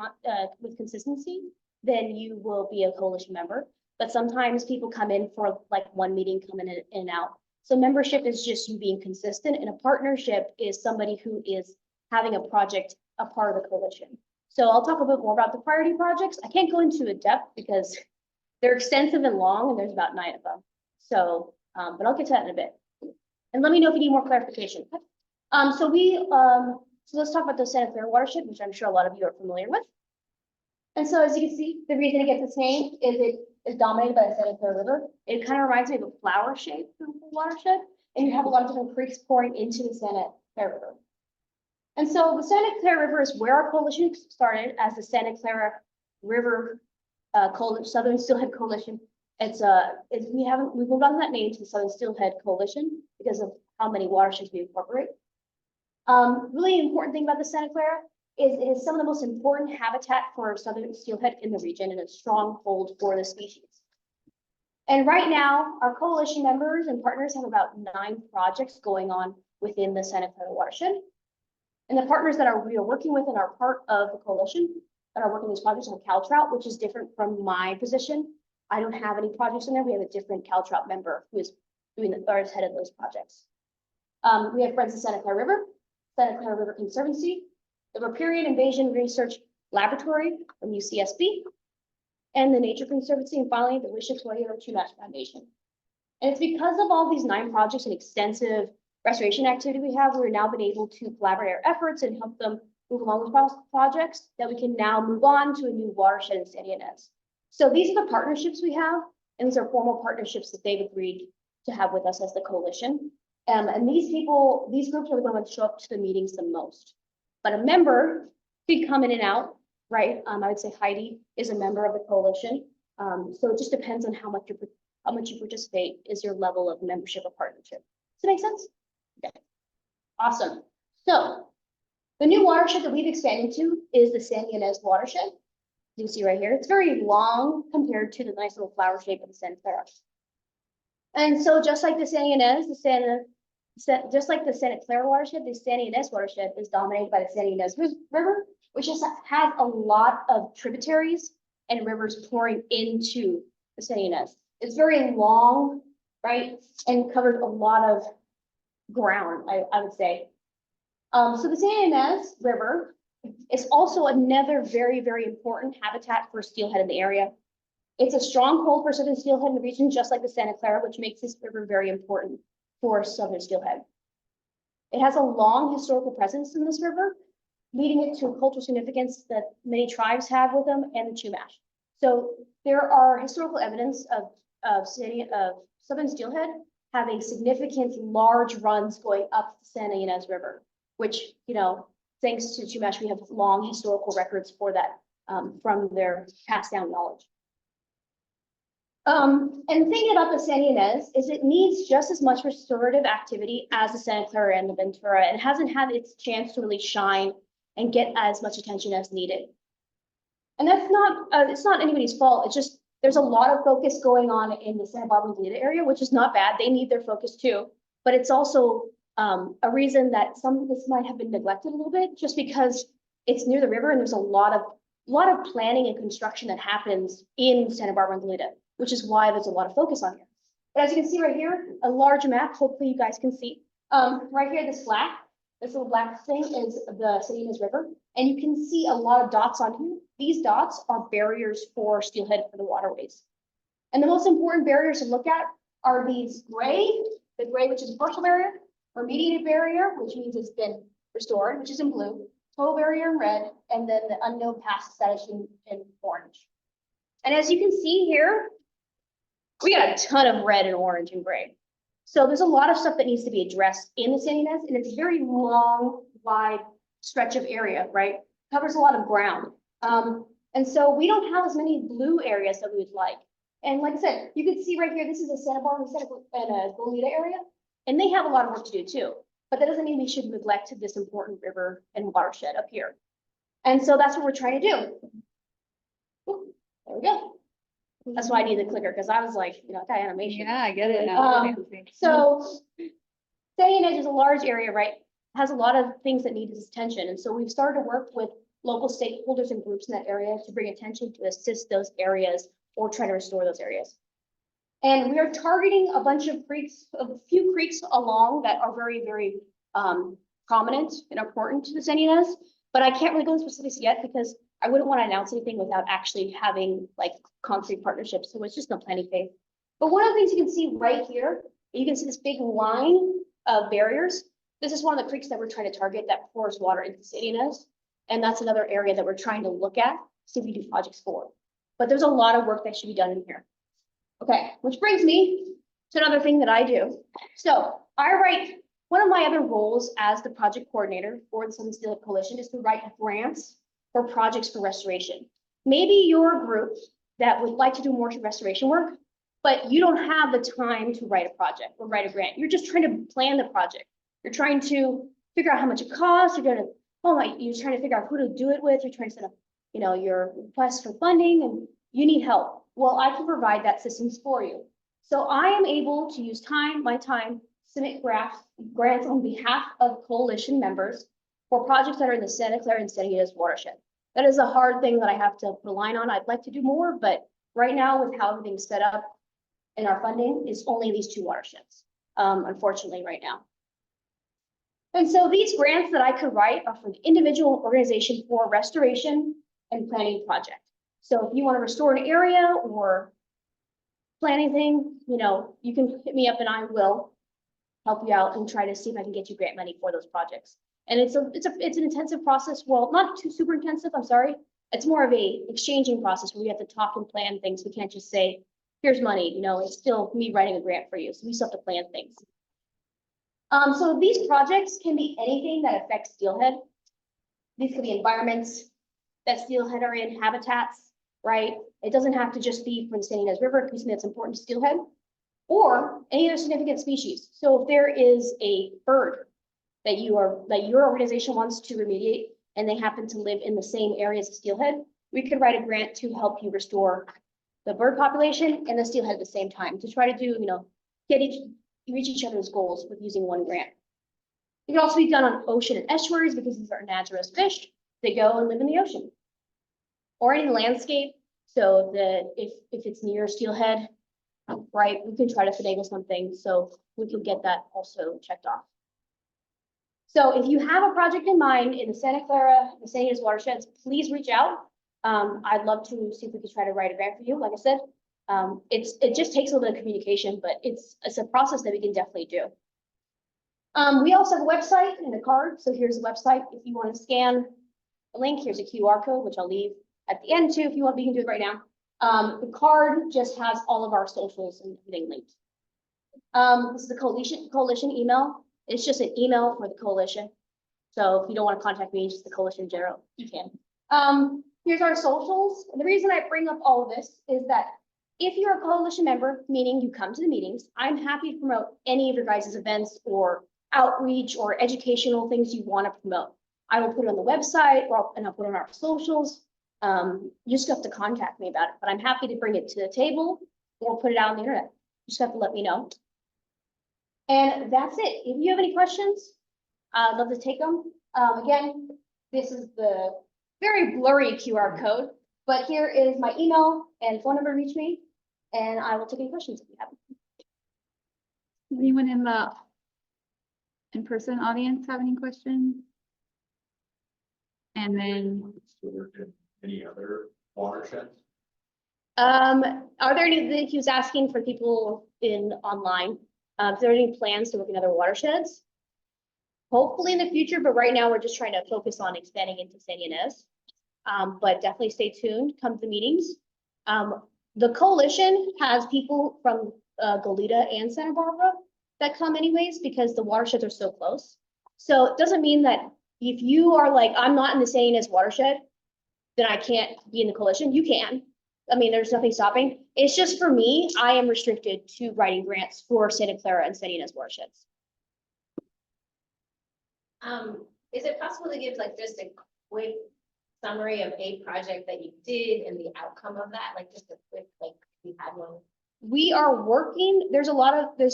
with consistency, then you will be a coalition member. But sometimes people come in for like one meeting, come in and out. So membership is just you being consistent, and a partnership is somebody who is having a project a part of the coalition. So I'll talk a bit more about the priority projects. I can't go into a depth because they're extensive and long, and there's about 9 of them. So, but I'll get to that in a bit. And let me know if you need more clarification. So let's talk about the Santa Clara watershed, which I'm sure a lot of you are familiar with. And so as you can see, the reason it gets its name is it is dominated by the Santa Clara River. It kind of reminds me of a flower shaped watershed, and you have a lot of different creeks pouring into the Santa Clara River. And so the Santa Clara River is where our coalition started as the Santa Clara River Southern Steelhead Coalition. We've moved on that name to the Southern Steelhead Coalition because of how many watersheds we incorporate. Really important thing about the Santa Clara is it is some of the most important habitat for Southern Steelhead in the region and a stronghold for the species. And right now, our coalition members and partners have about 9 projects going on within the Santa Clara watershed. And the partners that we are working with and are part of the coalition that are working these projects are CalTrout, which is different from my position. I don't have any projects in there. We have a different CalTrout member who is doing the third head of those projects. We have Friends of Santa Clara River, Santa Clara River Conservancy, the Riparian Invasion Research Laboratory from UCSB, and the Nature Conservancy, and finally the Wishakoya Chumash Foundation. And it's because of all these 9 projects and extensive restoration activity we have, we're now been able to collaborate our efforts and help them move along with projects that we can now move on to a new watershed in Santa Ynez. So these are the partnerships we have, and these are formal partnerships that they've agreed to have with us as the coalition. And these groups are going to show up to the meetings the most. But a member could come in and out, right? I would say Heidi is a member of the coalition. So it just depends on how much you participate is your level of membership or partnership. Does that make sense? Okay. Awesome. So the new watershed that we've expanded to is the Santa Ynez watershed. You can see right here, it's very long compared to the nice little flower shape of the Santa Clara. And so just like the Santa Ynez, just like the Santa Clara watershed, the Santa Ynez watershed is dominated by the Santa Ynez River, which just has a lot of tributaries and rivers pouring into the Santa Ynez. It's very long, right? And covers a lot of ground, I would say. So the Santa Ynez River is also another very, very important habitat for steelhead in the area. It's a stronghold for southern steelhead in the region, just like the Santa Clara, which makes this river very important for southern steelhead. It has a long historical presence in this river, leading it to cultural significance that many tribes have with them and the Chumash. So there are historical evidence of southern steelhead having significant large runs going up the Santa Ynez River, which, you know, thanks to Chumash, we have long historical records for that from their passed down knowledge. And the thing about the Santa Ynez is it needs just as much restorative activity as the Santa Clara and the Ventura, and hasn't had its chance to really shine and get as much attention as needed. And that's not, it's not anybody's fault. It's just, there's a lot of focus going on in the Santa Barbara and Goleta area, which is not bad. They need their focus too, but it's also a reason that some of this might have been neglected a little bit, just because it's near the river and there's a lot of planning and construction that happens in Santa Barbara and Goleta, which is why there's a lot of focus on here. But as you can see right here, a large map, hopefully you guys can see. Right here, this little black thing is the Santa Ynez River. And you can see a lot of dots on here. These dots are barriers for steelhead for the waterways. And the most important barriers to look at are these gray, the gray, which is a partial barrier, remediated barrier, which means it's been restored, which is in blue, total barrier in red, and then the unknown passes that is in orange. And as you can see here, we got a ton of red and orange and gray. So there's a lot of stuff that needs to be addressed in the Santa Ynez, and it's a very long, wide stretch of area, right? Covers a lot of ground. And so we don't have as many blue areas that we would like. And like I said, you can see right here, this is a Santa Barbara and a Goleta area, and they have a lot of work to do too. But that doesn't mean we should neglect this important river and watershed up here. And so that's what we're trying to do. Ooh, there we go. That's why I need the clicker, because I was like, that animation. Yeah, I get it So Sandy Edge is a large area, right? Has a lot of things that need this attention. And so we've started to work with local stakeholders and groups in that area to bring attention to assist those areas or try to restore those areas. And we are targeting a bunch of creeks, a few creeks along that are very, very prominent and important to the Sandy Edge. But I can't really go into specifics yet because I wouldn't want to announce anything without actually having like concrete partnerships. So it's just no planning phase. But one of the things you can see right here, you can see this big line of barriers. This is one of the creeks that we're trying to target that pours water into the city. And that's another area that we're trying to look at, see if we do projects for. But there's a lot of work that should be done in here. Okay, which brings me to another thing that I do. So one of my other roles as the project coordinator for the Southern Steelhead Coalition is to write grants for projects for restoration. Maybe you're a group that would like to do more restoration work, but you don't have the time to write a project or write a grant. You're just trying to plan the project. You're trying to figure out how much it costs. You're trying to figure out who to do it with. You're trying to set up, your request for funding, and you need help. Well, I can provide that systems for you. So I am able to use my time, submit grants on behalf of coalition members for projects that are in the Santa Clara and Sandy Edge watershed. That is a hard thing that I have to put a line on. I'd like to do more, but right now with how everything's set up in our funding is only these two watersheds, unfortunately right now. And so these grants that I could write are for the individual organization for restoration and planning project. So if you want to restore an area or plan anything, you can hit me up and I will help you out and try to see if I can get you grant money for those projects. And it's an intensive process. Well, not too super intensive, I'm sorry. It's more of a exchanging process where we have to talk and plan things. We can't just say, here's money, it's still me writing a grant for you. So we still have to plan things. So these projects can be anything that affects steelhead. These could be environments that steelhead are in, habitats, right? It doesn't have to just be for the Sandy Edge River, because that's important to steelhead, or any other significant species. So if there is a bird that your organization wants to remediate and they happen to live in the same area as steelhead, we could write a grant to help you restore the bird population and the steelhead at the same time to try to do, reach each other's goals with using one grant. It can also be done on ocean and estuaries because these are naturalist fish. They go and live in the ocean. Or any landscape, so that if it's near steelhead, right, we can try to finagle something so we can get that also checked off. So if you have a project in mind in the Santa Clara, the Sandy Edge watersheds, please reach out. I'd love to see if we could try to write a grant for you. Like I said, it just takes a little bit of communication, but it's a process that we can definitely do. We also have a website and a card. So here's a website. If you want to scan a link, here's a QR code, which I'll leave at the end too. If you want, we can do it right now. The card just has all of our socials and everything linked. This is the coalition email. It's just an email for the coalition. So if you don't want to contact me, just the coalition in general, you can. Here's our socials. And the reason I bring up all of this is that if you're a coalition member, meaning you come to the meetings, I'm happy to promote any of your guys' events or outreach or educational things you want to promote. I will put it on the website and I'll put it on our socials. You just have to contact me about it, but I'm happy to bring it to the table or put it out on the internet. You just have to let me know. And that's it. If you have any questions, I'd love to take them. Again, this is the very blurry QR code, but here is my email and phone number to reach me, and I will take any questions if you have them. Anyone in the in-person audience have any questions? And then Any other watersheds? Are there any, he was asking for people in online, is there any plans to work in other watersheds? Hopefully in the future, but right now we're just trying to focus on expanding into Sandy Edge. But definitely stay tuned, come to the meetings. The coalition has people from Goleta and Santa Barbara that come anyways, because the watersheds are so close. So it doesn't mean that if you are like, I'm not in the Sandy Edge watershed, then I can't be in the coalition. You can, I mean, there's nothing stopping. It's just for me, I am restricted to writing grants for Santa Clara and San Ynez watersheds. Is it possible to give like just a quick summary of a project that you did and the outcome of that? Like just a quick, like you had one. We are working, there's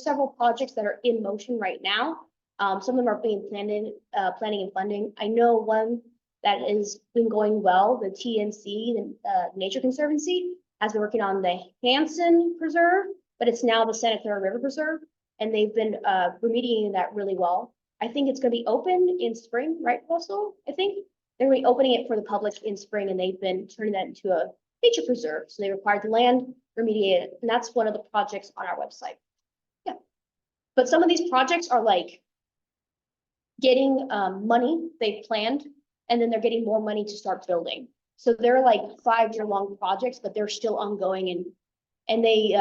several projects that are in motion right now. Some of them are being planning and funding. I know one that has been going well, the TNC, the Nature Conservancy, has been working on the Hansen Preserve, but it's now the Santa Clara River Preserve, and they've been remediating that really well. I think it's gonna be open in spring, right, Russell? I think they're gonna be opening it for the public in spring, and they've been turning that into a nature preserve. So they required the land remediated, and that's one of the projects on our website. Yeah, but some of these projects are like getting money they've planned, and then they're getting more money to start building. So they're like 5-year-long projects, but they're still ongoing, and they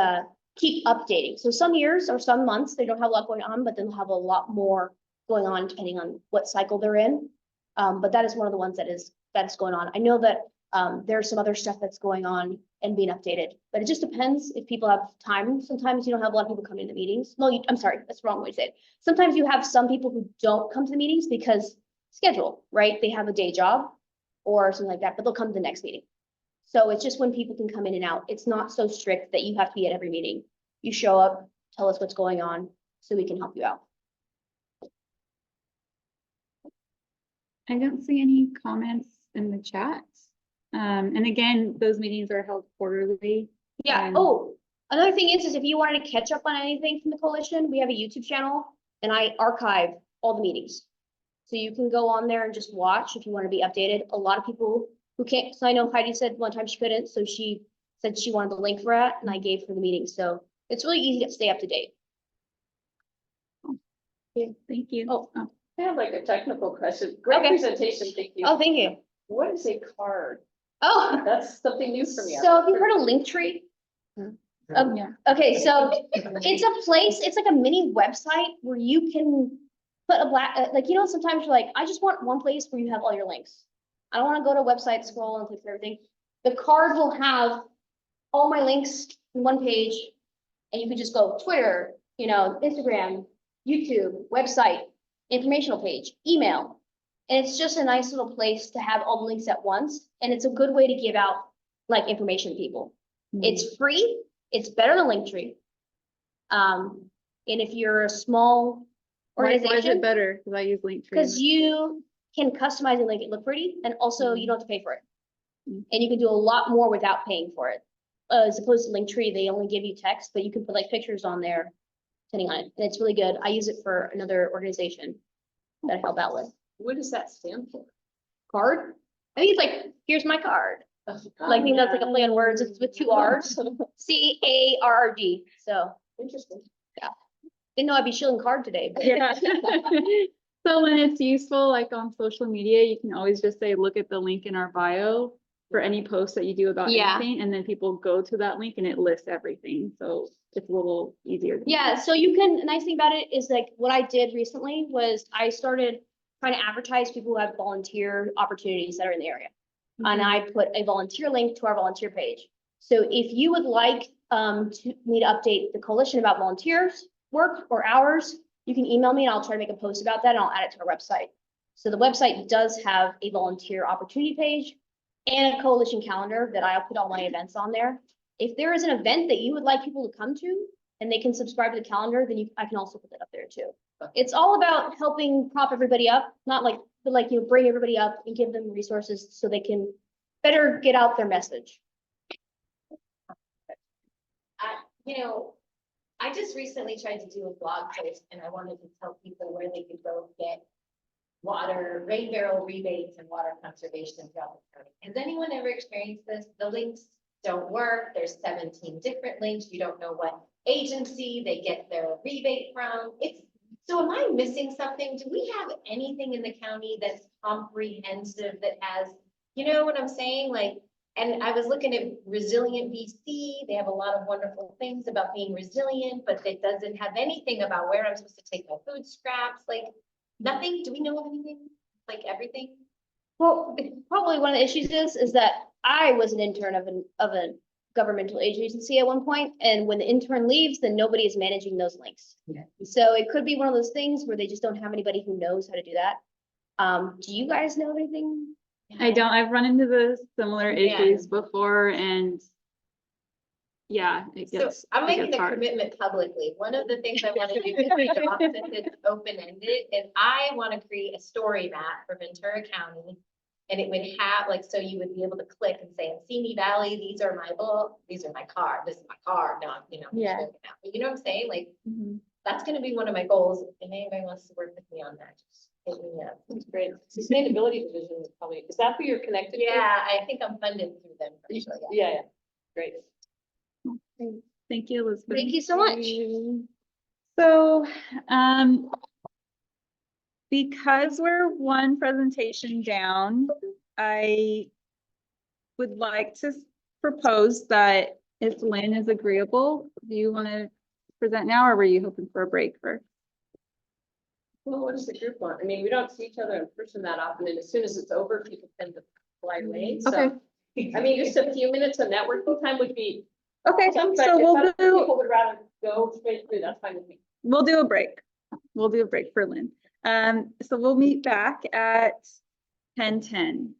keep updating. So some years or some months, they don't have a lot going on, but then they'll have a lot more going on depending on what cycle they're in. But that is one of the ones that's going on. I know that there's some other stuff that's going on and being updated, but it just depends if people have time. Sometimes you don't have a lot of people coming to meetings. No, I'm sorry, that's the wrong way to say it. Sometimes you have some people who don't come to the meetings because schedule, right? They have a day job or something like that, but they'll come to the next meeting. So it's just when people can come in and out. It's not so strict that you have to be at every meeting. You show up, tell us what's going on so we can help you out. I don't see any comments in the chat. And again, those meetings are held quarterly. Yeah. And- Oh, another thing is if you wanted to catch up on anything from the coalition, we have a YouTube channel and I archive all the meetings. So you can go on there and just watch if you want to be updated. A lot of people who can't, so I know Heidi said one time she couldn't, so she said she wanted the link for that and I gave her the meeting. So it's really easy to stay up to date. Thank you. Oh. I have like a technical question. Great Okay. presentation, thank you. Oh, thank you. What is a card? Oh, That's something new for me. so have you heard of Linktree? Yeah. Okay, so it's a place, it's like a mini website where you can put a like, you know, sometimes you're like, I just want one place where you have all your links. I don't want to go to a website, scroll and click through everything. The card will have all my links in one page and you can just go Twitter, you know, Instagram, YouTube, website, informational page, email. And it's just a nice little place to have all the links at once. And it's a good way to give out like information to people. It's free. It's better than Linktree. And if you're a small Why is it organization, better? Because I use Linktree. because you can customize and make it look pretty, and also you don't have to pay for it. Mm. And you can do a lot more without paying for it. As opposed to Linktree, they only give you text, but you can put like pictures on there, depending on it. And it's really good. I use it for another organization that I help out with. What does that stand for? Card? I think it's like, here's my card. Like, I think that's like a play on words. It's with 2 R's. CARRD. So Interesting. didn't know I'd be shilling card today. But Yeah. So when it's useful, like on social media, you can always just say, look at the link in our bio for any post that you do about Yeah. anything. And then people go to that link and it lists everything. So it's a little easier. to Yeah, so you can, the nice thing about it is like what I did recently was I started trying to advertise people who have volunteer opportunities that are in the area. And I put a volunteer link to our volunteer page. So if you would like me to update the coalition about volunteers work or hours, you can email me and I'll try to make a post about that and I'll add it to our website. So the website does have a volunteer opportunity page and a coalition calendar that I'll put all my events on there. If there is an event that you would like people to come to and they can subscribe to the calendar, then I can also put that up there too. It's all about helping prop everybody up, not like, but like, you know, bring everybody up and give them resources so they can better get out their message. You know, I just recently tried to do a blog post and I wanted to tell people where they could go get water, rain barrel rebates and water conservation throughout the county. Has anyone ever experienced this? The links don't work. There's 17 different links. You don't know what agency they get their rebate from. So am I missing something? Do we have anything in the county that's comprehensive that has, you know what I'm saying? Like, and I was looking at Resilient BC. They have a lot of wonderful things about being resilient, but it doesn't have anything about where I'm supposed to take my food scraps. Like nothing. Do we know of anything? Like everything? Well, probably one of the issues is that I was an intern of a governmental agency at one point, and when the intern leaves, then nobody is managing those links. Yeah. So it could be one of those things where they just don't have anybody who knows how to do that. Do you guys know of anything? I don't, I've run into the similar Yeah. issues before and yeah, it So gets, I'm it making gets the hard. commitment publicly. One of the things I want to do with the job, since it's open-ended, is I want to create a story map for Ventura County. And it would have, like, so you would be able to click and say, in Simi Valley, these are my book, these are my car, this is my car, not, you know. I'm just Yeah. joking now. But you know what I'm saying? Like, Mhm. that's gonna be one of my goals. If anybody wants to work with me on that, just hit me up. That's great. Sustainability division is probably, is that who you're connected to? Yeah, I think I'm funded through them. Actually, yeah. Yeah, yeah, great. Thank you, Elizabeth. Thank you so much. So, because we're one presentation down, I would like to propose that if Lynn is agreeable, do you want to present now or were you hoping for a break first? Well, what does the group want? I mean, we don't see each other in person that often, and as soon as it's over, people tend to fly away, so. Okay. I mean, just a few minutes of networking time would be. Okay, awesome, but so if we'll other do, People would rather go straight through, that's fine with me. we'll do a break. We'll do a break for Lynn. So we'll meet back at 10:10.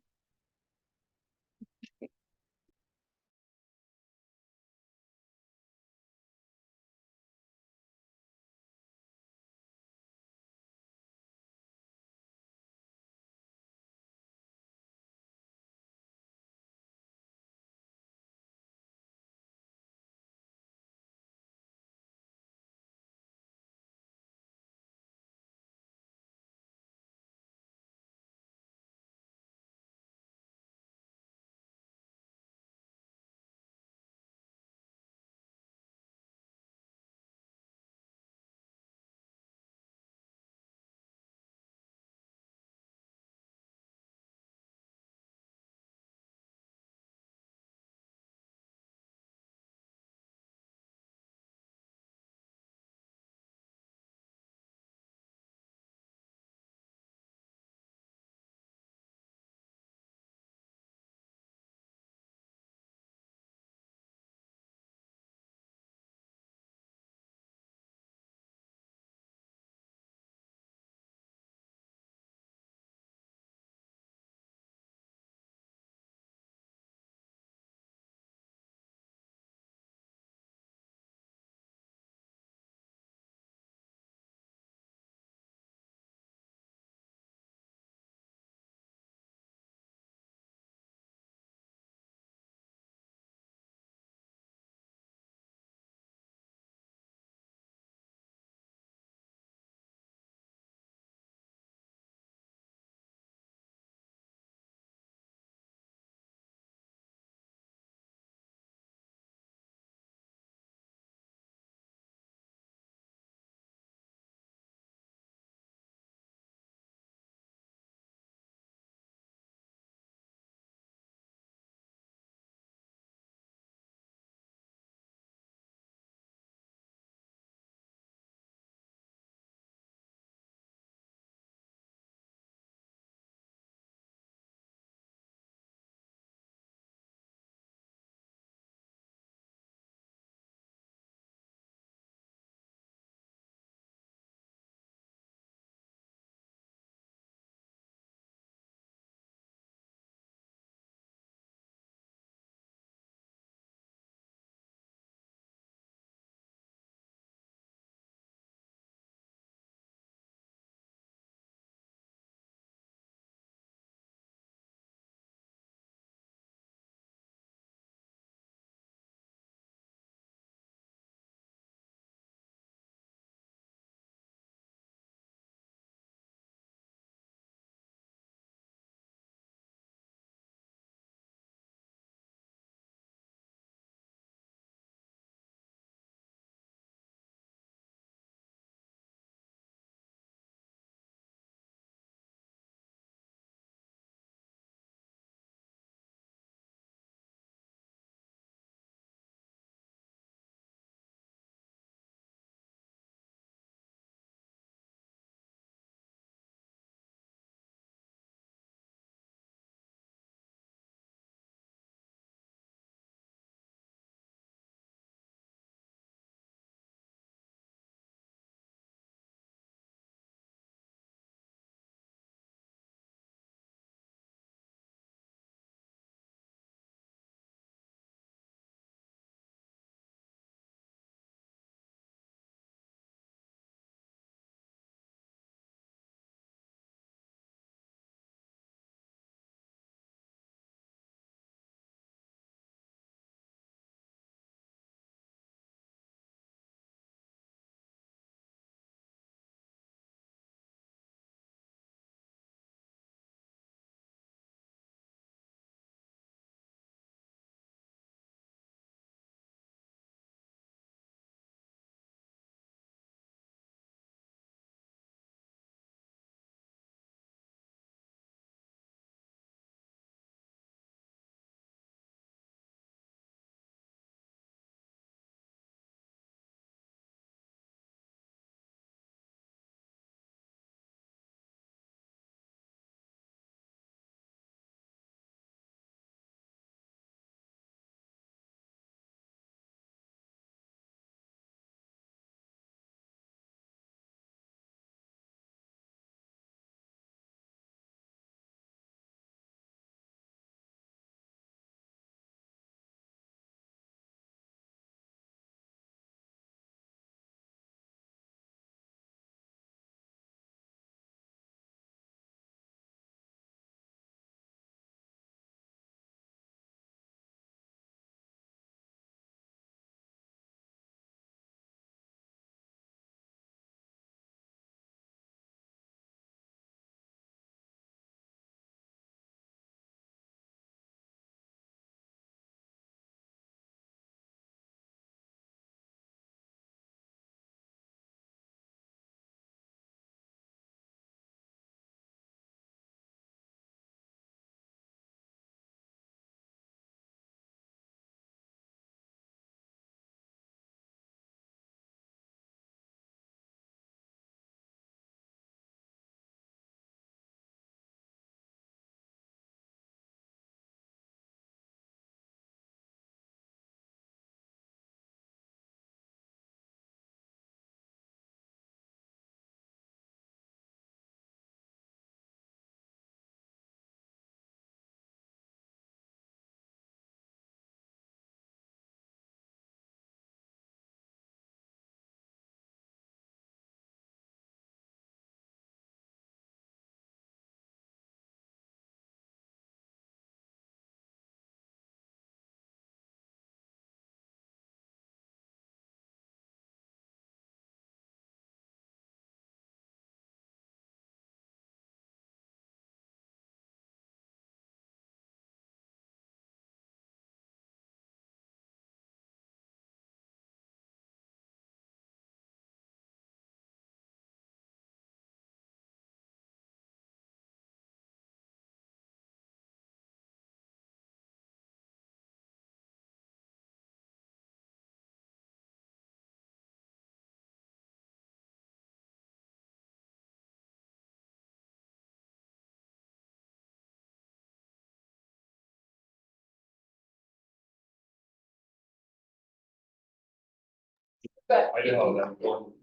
I know that going,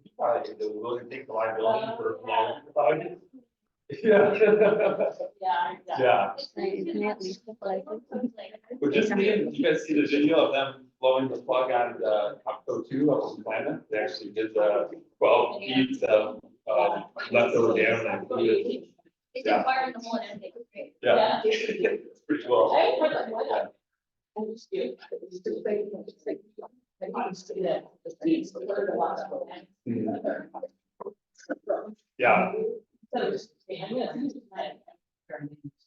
they're willing to take the liability for long projects. Yeah. Yeah, but just seeing, you guys see the video of them blowing the plug on the Copco 2 up in Atlanta? They actually did the 12 feet of leftover dam and included. Yeah. Yeah. It's pretty cool. I haven't heard that one. Yeah. Yeah,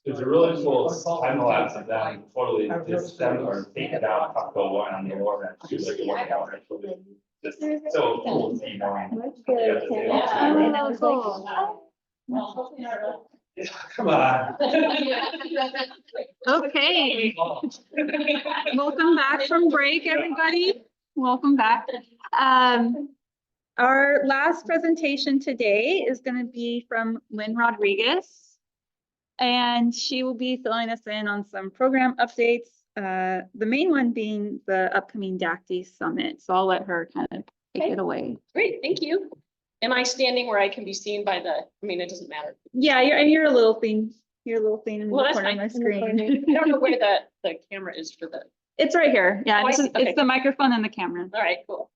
there's a really cool time lapse of them totally just them or taking down Copco 1 on the lower end. Just like a workout, actually. Just so cool to see more. Oh, cool. Yeah, come on. Okay, welcome back from break, everybody. Welcome back. Our last presentation today is going to be from Lynn Rodriguez. And she will be filling us in on some program updates. The main one being the upcoming DACTI summit. So I'll let her kind of take it away. Great, thank you. Am I standing where I can be seen by the, I mean, it doesn't matter. Yeah, you're a little thing. You're a little thing in Well, the that's corner of my fine. screen. I don't know where the camera is for the, It's right here. Yeah, Oh, I this is, see. Okay. it's the microphone and the camera. all right, cool.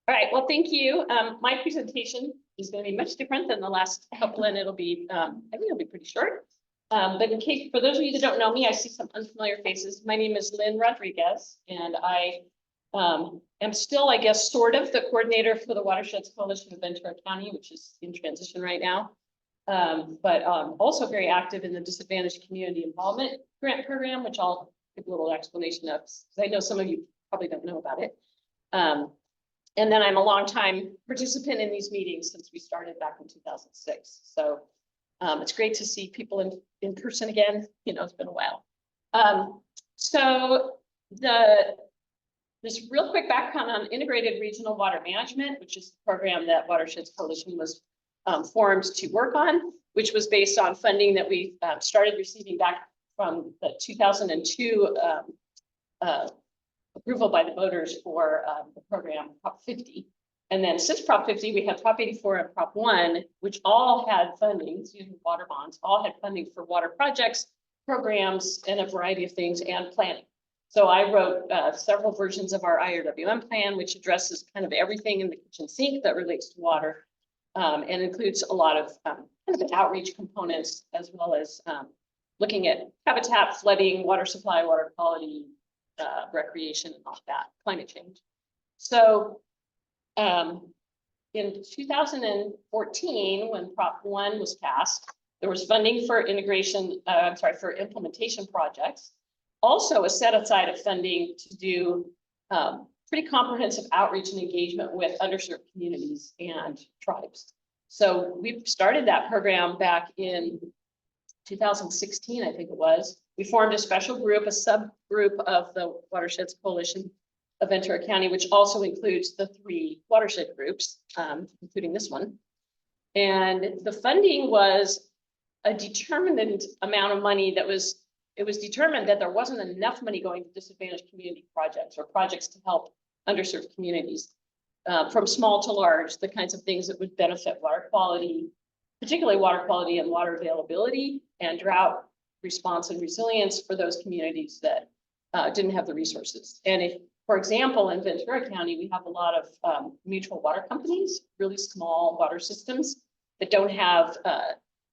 All right, well, thank you. My presentation is going to be much different than the last couple, and it'll be, I think it'll be pretty short. But in case, for those of you that don't know me, I see some unfamiliar faces. My name is Lynn Rodriguez, and I am still, I guess, sort of the coordinator for the Watersheds Coalition of Ventura County, which is in transition right now. But also very active in the Disadvantaged Community Involvement Grant Program, which I'll give a little explanation of, because I know some of you probably don't know about it. And then I'm a longtime participant in these meetings since we started back in 2006. So it's great to see people in person again. You know, it's been a while. So this real quick background on Integrated Regional Water Management, which is the program that Watersheds Coalition was formed to work on, which was based on funding that we started receiving back from the 2002 approval by the voters for the program Prop 50. And then since Prop 50, we had Prop 84 and Prop 1, which all had funding, water bonds, all had funding for water projects, programs, and a variety of things, and planning. So I wrote several versions of our IRWM plan, which addresses kind of everything in the kitchen sink that relates to water, and includes a lot of kind of an outreach components, as well as looking at habitat, flooding, water supply, water quality, recreation, and all that, climate change. So in 2014, when Prop 1 was passed, there was funding for for implementation projects. Also a set aside of funding to do pretty comprehensive outreach and engagement with underserved communities and tribes. So we started that program back in 2016, I think it was. We formed a special group, a subgroup of the Watersheds Coalition of Ventura County, which also includes the 3 watershed groups, including this one. And the funding was a determined amount of money that was, it was determined that there wasn't enough money going to disadvantaged community projects or projects to help underserved communities, from small to large, the kinds of things that would benefit water quality, particularly water quality and water availability, and drought response and resilience for those communities that didn't have the resources. And if, for example, in Ventura County, we have a lot of mutual water companies, really small water systems that don't have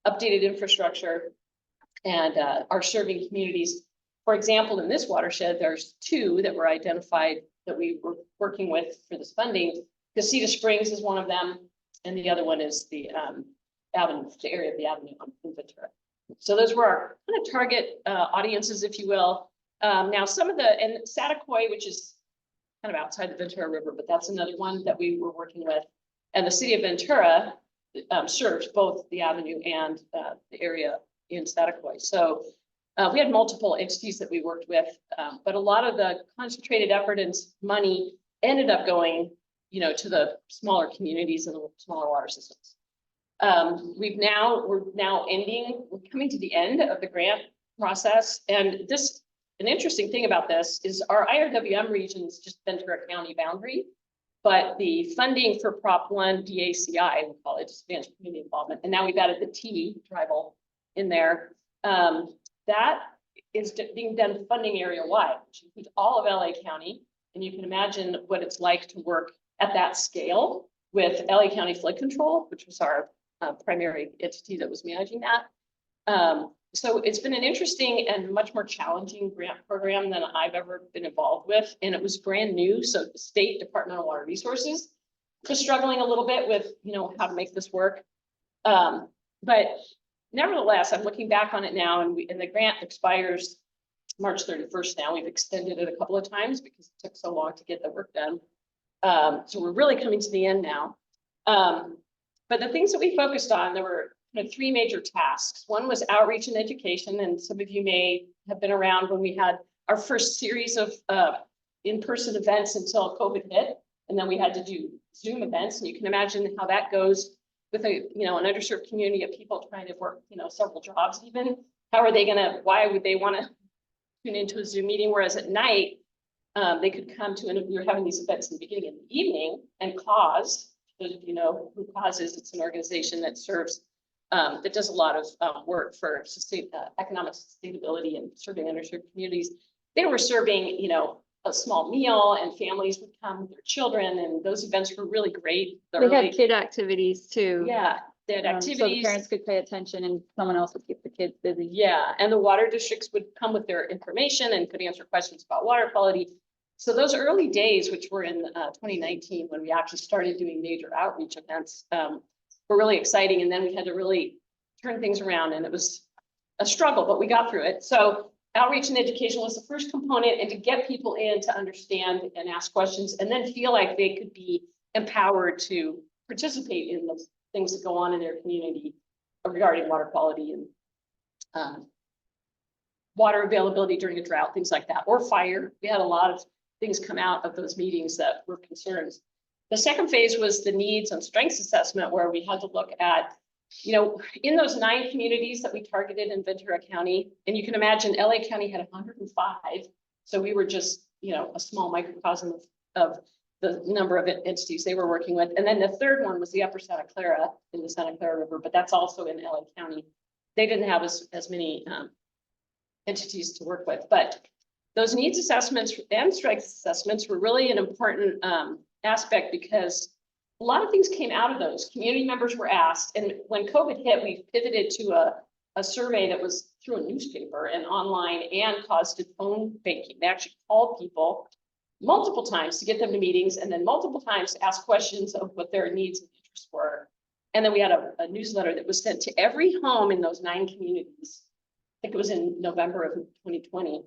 updated infrastructure and are serving communities. For example, in this watershed, there's 2 that were identified that we were working with for this funding. Casita Springs is one of them, and the other one is the Avenue, the area of the Avenue in Ventura. So those were our kind of target audiences, if you will. Now some of the, and Satakoy, which is kind of outside the Ventura River, but that's another one that we were working with. And the city of Ventura serves both the Avenue and the area in Satakoy. So we had multiple entities that we worked with, but a lot of the concentrated effort and money ended up going, you know, to the smaller communities and the smaller water systems. We're coming to the end of the grant process. And an interesting thing about this is our IRWM region is just Ventura County boundary. But the funding for Prop 1 DACI, we call it Advanced Community Involvement, and now we've added the T, tribal, in there. That is being done funding area wide, which includes all of LA County. And you can imagine what it's like to work at that scale with LA County Flood Control, which was our primary entity that was managing that. So it's been an interesting and much more challenging grant program than I've ever been involved with. And it was brand new. So the State Department of Water Resources was struggling a little bit with, how to make this work. But nevertheless, I'm looking back on it now, and the grant expires March 31st now. We've extended it a couple of times because it took so long to get the work done. So we're really coming to the end now. But the things that we focused on, there were three major tasks. One was outreach and education, and some of you may have been around when we had our first series of in-person events until COVID hit, and then we had to do Zoom events. And you can imagine how that goes with an underserved community of people trying to work, several jobs even. How are they gonna, why would they wanna tune into a Zoom meeting? Whereas at night, they could come to, and we were having these events in the beginning and the evening, and Cause, those of you know who Cause is, it's an organization that serves, that does a lot of work for economic sustainability and serving underserved communities. They were serving, a small meal, and families would come with their children, and those events were really great. They had kid activities too. Yeah, they had So the activities. parents could pay attention and someone else would keep the kids busy. Yeah, and the water districts would come with their information and could answer questions about water quality. So those early days, which were in 2019, when we actually started doing major outreach events, were really exciting. And then we had to really turn things around, and it was a struggle, but we got through it. So outreach and education was the first component, and to get people in to understand and ask questions, and then feel like they could be empowered to participate in the things that go on in their community regarding water quality and water availability during a drought, things like that, or fire. We had a lot of things come out of those meetings that were concerns. The second phase was the needs and strengths assessment, where we had to look at, in those 9 communities that we targeted in Ventura County, and you can imagine LA County had 105. So we were just, a small microcosm of the number of entities they were working with. And then the third one was the Upper Santa Clara in the Santa Clara River, but that's also in LA County. They didn't have as many entities to work with, but those needs assessments and strengths assessments were really an important aspect, because a lot of things came out of those. Community members were asked, and when COVID hit, we pivoted to a survey that was through a newspaper and online, and caused phone banking. They actually called people multiple times to get them to meetings, and then multiple times to ask questions of what their needs and interests were. And then we had a newsletter that was sent to every home in those 9 communities. I think it was in November of 2020.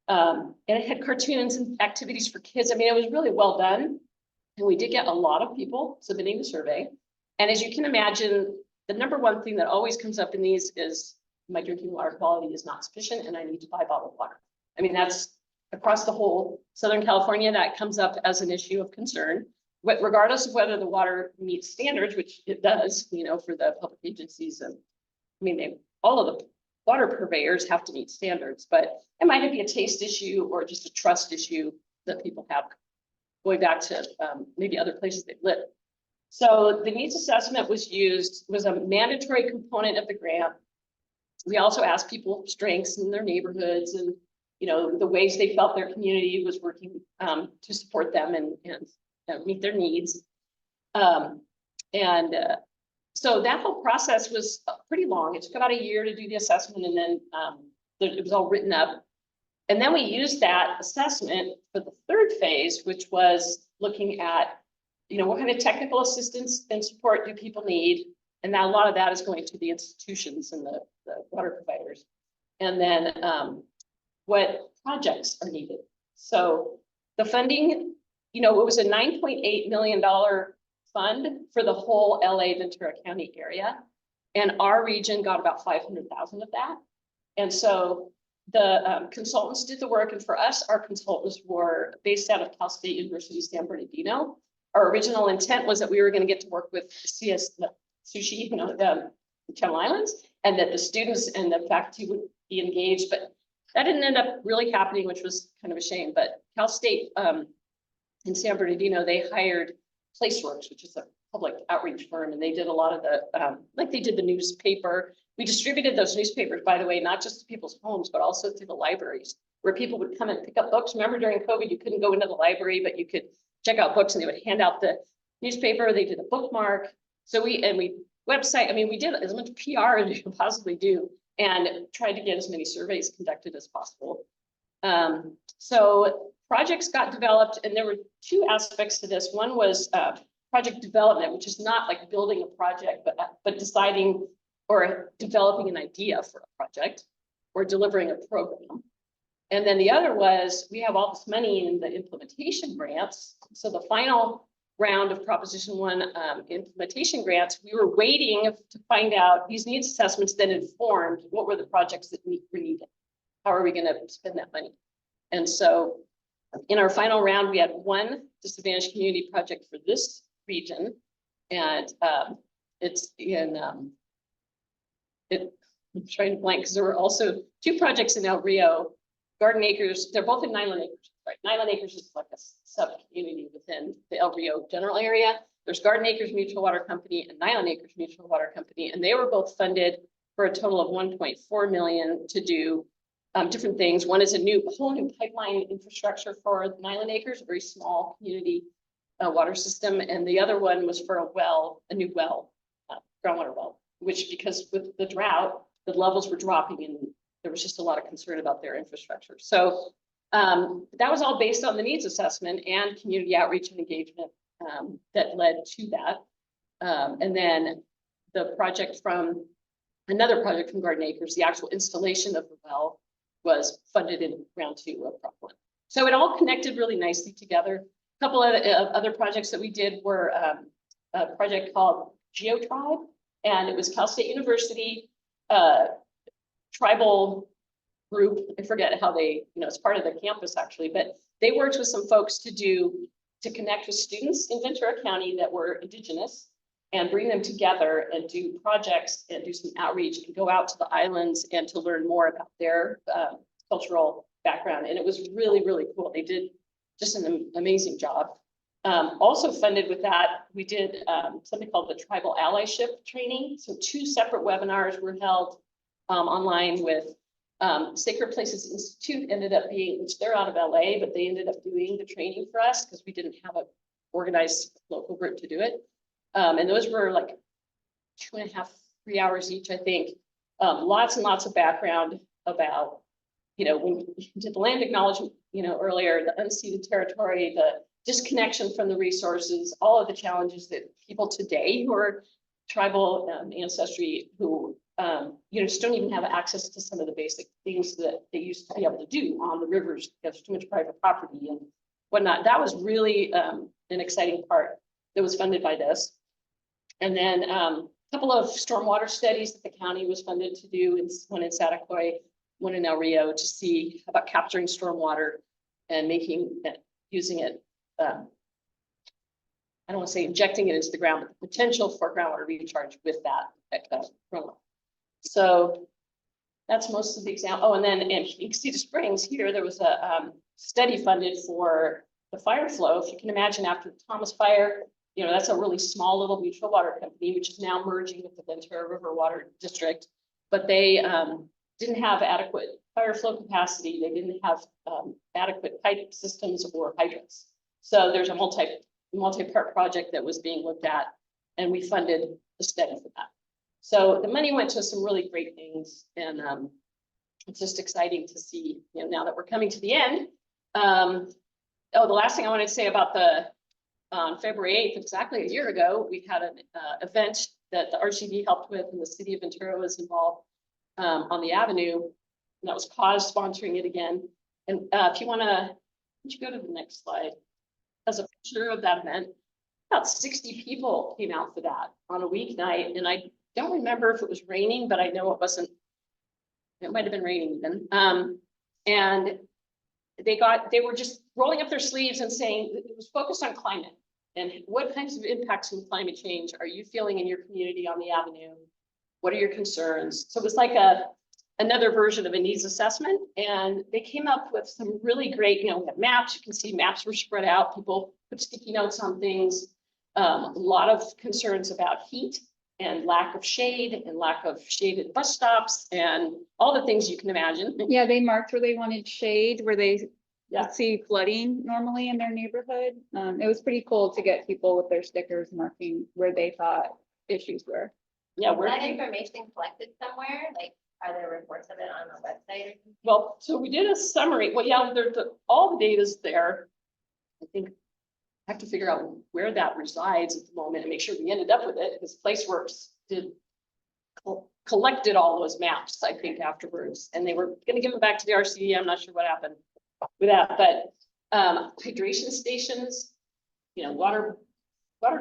And it had cartoons and activities for kids. I mean, it was really well done. And we did get a lot of people submitting the survey. And as you can imagine, the number one thing that always comes up in these is my drinking water quality is not sufficient and I need to buy bottled water. I mean, that's across the whole Southern California, that comes up as an issue of concern. But regardless of whether the water meets standards, which it does, for the public agencies, and I mean, all of the water purveyors have to meet standards, but it might be a taste issue or just a trust issue that people have going back to maybe other places they've lived. So the needs assessment was a mandatory component of the grant. We also asked people strengths in their neighborhoods and, the ways they felt their community was working to support them and meet their needs. So that whole process was pretty long. It took about a year to do the assessment, and then it was all written up. And then we used that assessment for the third phase, which was looking at, what kind of technical assistance and support do people need? And that a lot of that is going to the institutions and the water providers. And then what projects are needed. So the funding, it was a $9.8 million fund for the whole LA Ventura County area. And our region got about 500,000 of that. And so the consultants did the work, and for us, our consultants were based out of Cal State University, San Bernardino. Our original intent was that we were going to get to work with Sushi, the Channel Islands, and that the students and the faculty would be engaged, but that didn't end up really happening, which was kind of a shame. But Cal State in San Bernardino, they hired PlaceWorks, which is a public outreach firm, and they did a lot of the, like they did the newspaper. We distributed those newspapers, by the way, not just to people's homes, but also through the libraries, where people would come and pick up books. Remember during COVID, you couldn't go into the library, but you could check out books and they would hand out the newspaper. They did a bookmark. So we website, I mean, we did as much PR as you could possibly do and tried to get as many surveys conducted as possible. So projects got developed, and there were two aspects to this. One was project development, which is not like building a project, but deciding or developing an idea for a project or delivering a program. And then the other was, we have all this money in the implementation grants. So the final round of Proposition 1 implementation grants, we were waiting to find out these needs assessments that informed what were the projects that we needed. How are we going to spend that money? And so in our final round, we had one disadvantaged community project for this region. And it's in, I'm trying to blank because there were also two projects in El Rio, Garden Acres. They're both in Nyland Acres, right? Nyland Acres is like a sub-community within the El Rio general area. There's Garden Acres Mutual Water Company and Nyland Acres Mutual Water Company. And they were both funded for a total of 1.4 million to do different things. One is a whole new pipeline infrastructure for Nyland Acres, a very small community water system. And the other one was for a new well, groundwater well, which because with the drought, the levels were dropping and there was just a lot of concern about their infrastructure. So that was all based on the needs assessment and community outreach and engagement that led to that. And then the project from another project from Garden Acres, the actual installation of the well was funded in round 2 of Prop 1. So it all connected really nicely together. A couple of other projects that we did were a project called GeoTribe, and it was Cal State University tribal group. I forget how they, it's part of the campus actually, but they worked with some folks to connect with students in Ventura County that were indigenous and bring them together and do projects and do some outreach and go out to the islands and to learn more about their cultural background. And it was really, really cool. They did just an amazing job. Also funded with that, we did something called the Tribal Allyship Training. So 2 separate webinars were held online with Sacred Places Institute ended up being, which they're out of LA, but they ended up doing the training for us because we didn't have an organized local group to do it. And those were like 2.5, 3 hours each, I think. Lots and lots of background about, when we did the land acknowledgement, earlier, the unceded territory, the disconnection from the resources, all of the challenges that people today who are tribal ancestry who, just don't even have access to some of the basic things that they used to be able to do on the rivers. There's too much private property and whatnot. That was really an exciting part that was funded by this. And then a couple of stormwater studies that the county was funded to do, one in Satacoy, one in El Rio, to see about capturing stormwater and using it, I don't want to say injecting it into the ground, but the potential for groundwater recharge with that runoff. So that's most of the example. Oh, and then in Cedar Springs here, there was a study funded for the fire flow. If you can imagine, after the Thomas Fire, that's a really small little mutual water company, which is now merging with the Ventura River Water District, but they didn't have adequate fire flow capacity. They didn't have adequate pipe systems or hydrants. So there's a multi-part project that was being looked at, and we funded the study for that. So the money went to some really great things, and it's just exciting to see, now that we're coming to the end. The last thing I wanted to say about on February 8th, exactly a year ago, we had an event that the RCD helped with, and the city of Ventura was involved on the Avenue, and that was CAUSE sponsoring it again. And if you want to, would you go to the next slide? As a picture of that event, about 60 people came out for that on a weeknight, and I don't remember if it was raining, but I know it wasn't. It might have been raining even. And they were just rolling up their sleeves and saying it was focused on climate and what kinds of impacts from climate change are you feeling in your community on the Avenue? What are your concerns? So it was like another version of a needs assessment, and they came up with some really great, we have maps. You can see maps were spread out. People put sticky notes on things. A lot of concerns about heat and lack of shade and lack of shaded bus stops and all the things you can imagine. Yeah, they marked where they wanted shade, where they Yeah. would see flooding normally in their neighborhood. It was pretty cool to get people with their stickers marking where they thought issues were. Yeah, Is we're, that information collected somewhere? Like, are there reports of it on the website or something? well, so we did a summary. Well, yeah, all the data's there. I think I have to figure out where that resides at the moment and make sure we ended up with it, because PlaceWorks collected all those maps, I think, afterwards, and they were gonna give them back to the RCD. I'm not sure what happened with that, but hydration stations, you know, water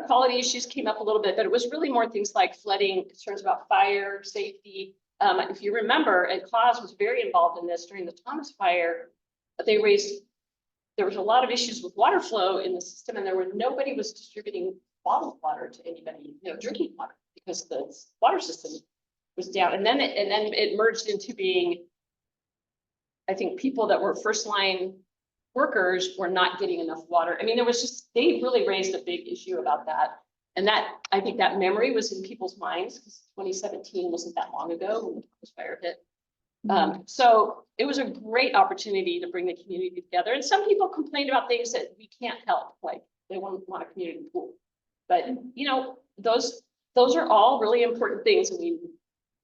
quality issues came up a little bit, but it was really more things like flooding, concerns about fire safety. If you remember, and Claus was very involved in this during the Thomas fire, there was a lot of issues with water flow in the system, and nobody was distributing bottled water to anybody, you know, drinking water, because the water system was down. And then it merged into being, I think, people that were first line workers were not getting enough water. I mean, they really raised a big issue about that. And that, I think that memory was in people's minds, because 2017 wasn't that long ago when the Thomas fire hit. So it was a great opportunity to bring the community together. And some people complained about things that we can't help, like they want a community pool. But, you know, those are all really important things. And we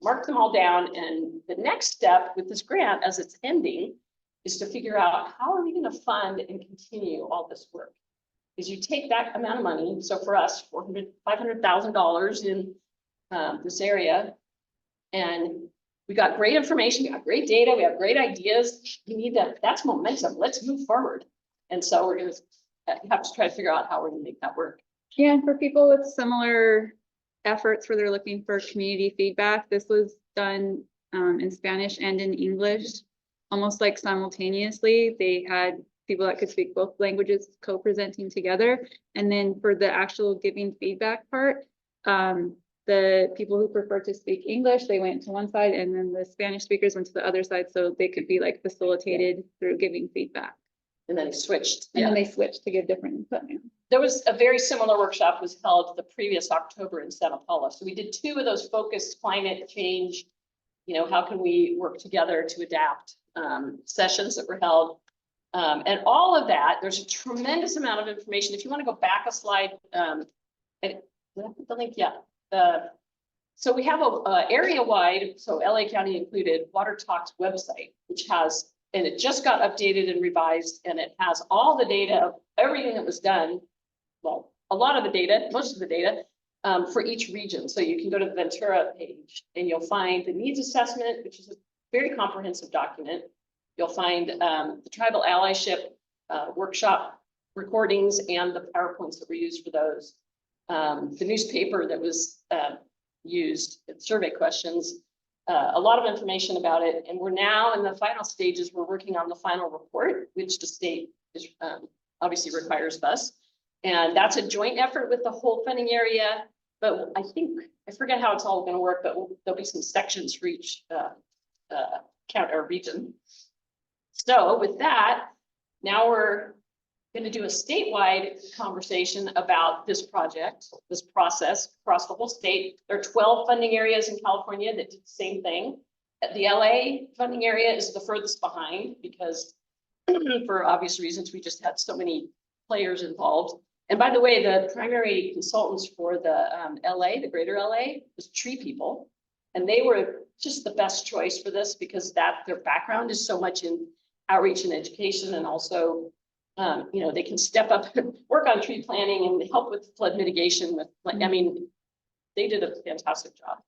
mark them all down. And the next step with this grant, as it's ending, is to figure out how are we going to fund and continue all this work. Because you take that amount of money. So for us, $500,000 in this area, and we got great information, we got great data, we have great ideas. We need that. That's momentum. Let's move forward. And so we're going to have to try to figure out how we're going to make that work. Yeah, and for people with similar efforts where they're looking for community feedback, this was done in Spanish and in English, almost like simultaneously. They had people that could speak both languages co-presenting together. And then for the actual giving feedback part, the people who prefer to speak English, they went to one side, and then the Spanish speakers went to the other side, so they could be like facilitated through giving feedback. And then it switched. And then they switched to give different input. There was a very similar workshop was held the previous October in Santa Paula. So we did 2 of those focused climate change, you know, how can we work together to adapt sessions that were held. And all of that, there's a tremendous amount of information. If you want to go back a slide, and did I put the link? Yeah. So we have a area-wide, so LA County included, Water Talks website, which has, and it just got updated and revised, and it has all the data of everything that was done. Well, a lot of the data, most of the data, for each region. So you can go to the Ventura page and you'll find the needs assessment, which is a very comprehensive document. You'll find the tribal allyship workshop recordings and the PowerPoints that were used for those. The newspaper that was used, survey questions, a lot of information about it. And we're now in the final stages. We're working on the final report, which the state is obviously requires us. And that's a joint effort with the whole funding area. But I think, I forget how it's all going to work, but there'll be some sections for each county or region. So with that, now we're going to do a statewide conversation about this project, this process across the whole state. There are 12 funding areas in California that did the same thing. The LA funding area is the furthest behind because for obvious reasons, we just had so many players involved. And by the way, the primary consultants for the LA, the greater LA, was tree people. And they were just the best choice for this because their background is so much in outreach and education, and also you know, they can step up and work on tree planting and help with flood mitigation. I mean, they did a fantastic job.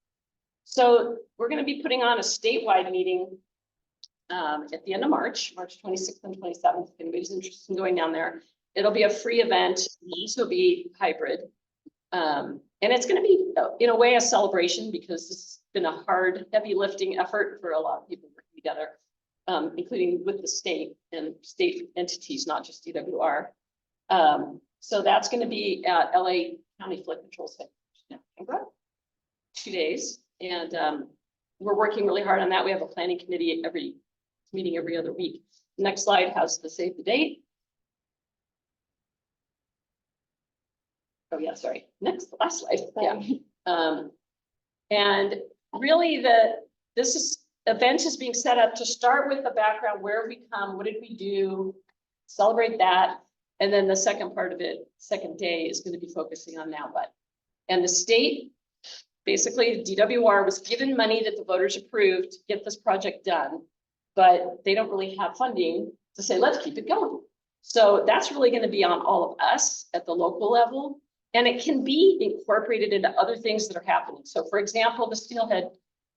So we're going to be putting on a statewide meeting at the end of March 26th and 27th. If anybody's interested in going down there, it'll be a free event. It'll also be hybrid. And it's going to be, in a way, a celebration because this has been a hard, heavy lifting effort for a lot of people working together. Including with the state and state entities, not just DWR. So that's going to be at LA County Flood Control Center, 2 days. And we're working really hard on that. We have a planning committee meeting every other week. Next slide has the save the date. Oh, yeah, sorry. Next, last slide. Yeah. And really this event is being set up to start with the background, where have we come, what did we do, celebrate that. And then the second part of it, second day, is going to be focusing on now what. And the state, basically DWR was given money that the voters approved to get this project done, but they don't really have funding to say, let's keep it going. So that's really going to be on all of us at the local level. And it can be incorporated into other things that are happening. So for example, the Steelhead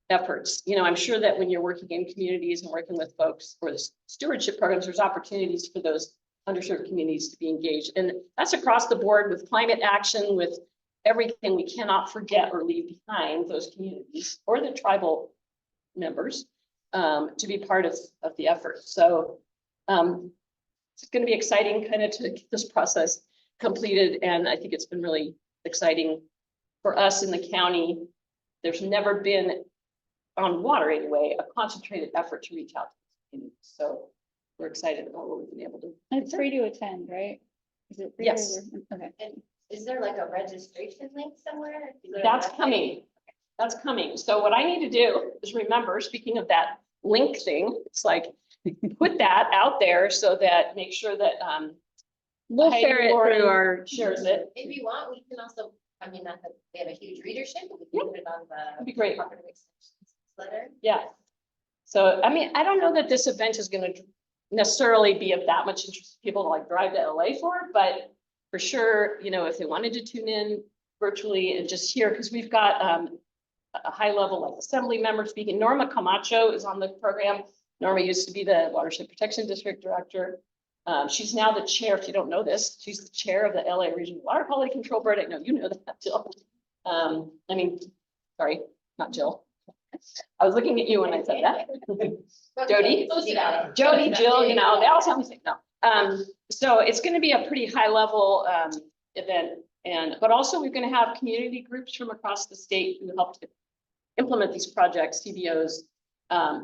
efforts, I'm sure that when you're working in communities and working with folks for the stewardship programs, there's opportunities for those underserved communities to be engaged. And that's across the board with climate action, with everything. We cannot forget or leave behind those communities or the tribal members to be part of the effort. So it's going to be exciting kind of to get this process completed. And I think it's been really exciting for us in the county. There's never been, on water anyway, a concentrated effort to reach out to the community. So we're excited about what we've been able to. It's free to attend, right? Is it free? Yes. Okay. And is there like a registration link somewhere? That's coming. That's coming. So what I need to do is remember, speaking of that link thing, it's like, put that out there so that make sure that We'll Heidi share it Lauren through our. shares it. If you want, we can also, not that we have a huge readership, but we can put it on That'd the be great. Department of Extension's letter. Yeah. So, I don't know that this event is going to necessarily be of that much interest to people to like drive to LA for, but for sure, if they wanted to tune in virtually and just hear, because we've got a high level like assembly member speaking. Norma Camacho is on the program. Norma used to be the Watershed Protection District Director. She's now the chair, if you don't know this, she's the chair of the LA Regional Water Quality Control Board. I know you know that, Jill. Sorry, not Jill. I was looking at you when I said that. Jody, Jody, Jill, they all sound the same. No. So it's going to be a pretty high level event, but also we're going to have community groups from across the state who help to implement these projects, CBOs,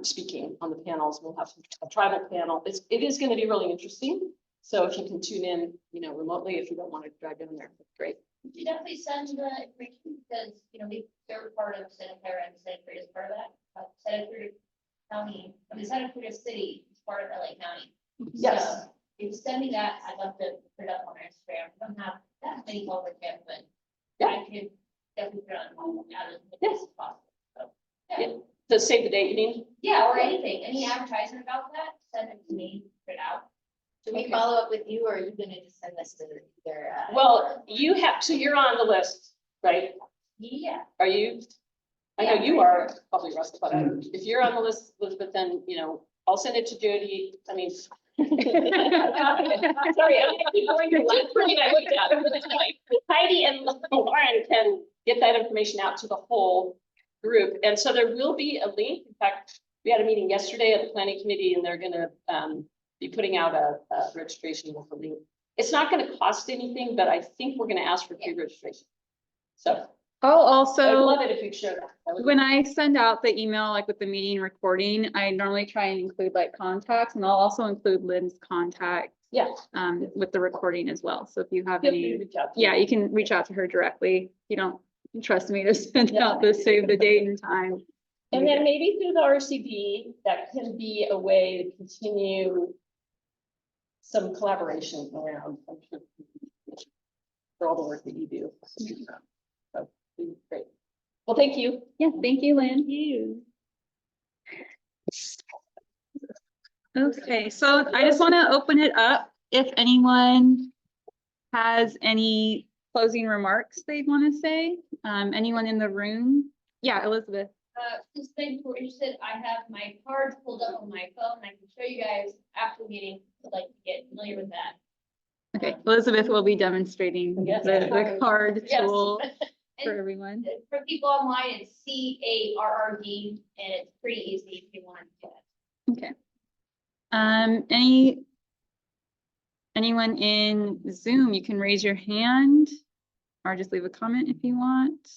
speaking on the panels. We'll have a tribal panel. It is going to be really interesting. So if you can tune in, remotely, if you don't want to drive down there, that's great. You definitely send the information because, they're part of Santa Clara and Santa Cruz is part of that. Santa Cruz County, Santa Cruz City is part of LA County. Yes. So if you send me that, I'd love to put it up on our Instagram. I don't have that many followers yet, but I could definitely put it on as much as possible. So, yeah. To save the date, you mean? Yeah, or anything, any advertisement about that, send it to me, put it out. Do we follow up with you, or are you gonna just send this to their? Well, so you're on the list, right? Yeah. Are you? I know you are probably, Russ, but if you're on the list, Elizabeth, then, I'll send it to Jody. Sorry, I'm going to last screen I looked at. Heidi and Lauren can get that information out to the whole group. And so there will be a link. In fact, we had a meeting yesterday at the planning committee and they're going to be putting out a registration with a link. It's not going to cost anything, but I think we're going to ask for pre-registration. So I'll I'd also, love it if you'd share that. when I send out the email, like with the meeting recording, I normally try and include like contacts, and I'll also include Lynn's contact Yeah. with the recording as well. So if you have Feel free to any, reach out to yeah, me. you can reach out to her directly. You don't trust me to send out the save the date and time. And then maybe through the RCB, that can be a way to continue some collaboration around, I'm sure, for all the work that you do. So, great. Well, thank you. Yeah, thank you, Lynn. Okay, so I just want to open it up. If anyone has any closing remarks they'd want to say, anyone in the room? Yeah, Elizabeth. Since things were interested, I have my cards pulled up on my phone. I can show you guys after the meeting. I'd like to get familiar with that. Okay, Elizabeth will be demonstrating Yes. the card Yes. tool for And everyone. for people online, it's CARRD, and it's pretty easy if you want to do it. Okay. Anyone in Zoom, you can raise your hand or just leave a comment if you want.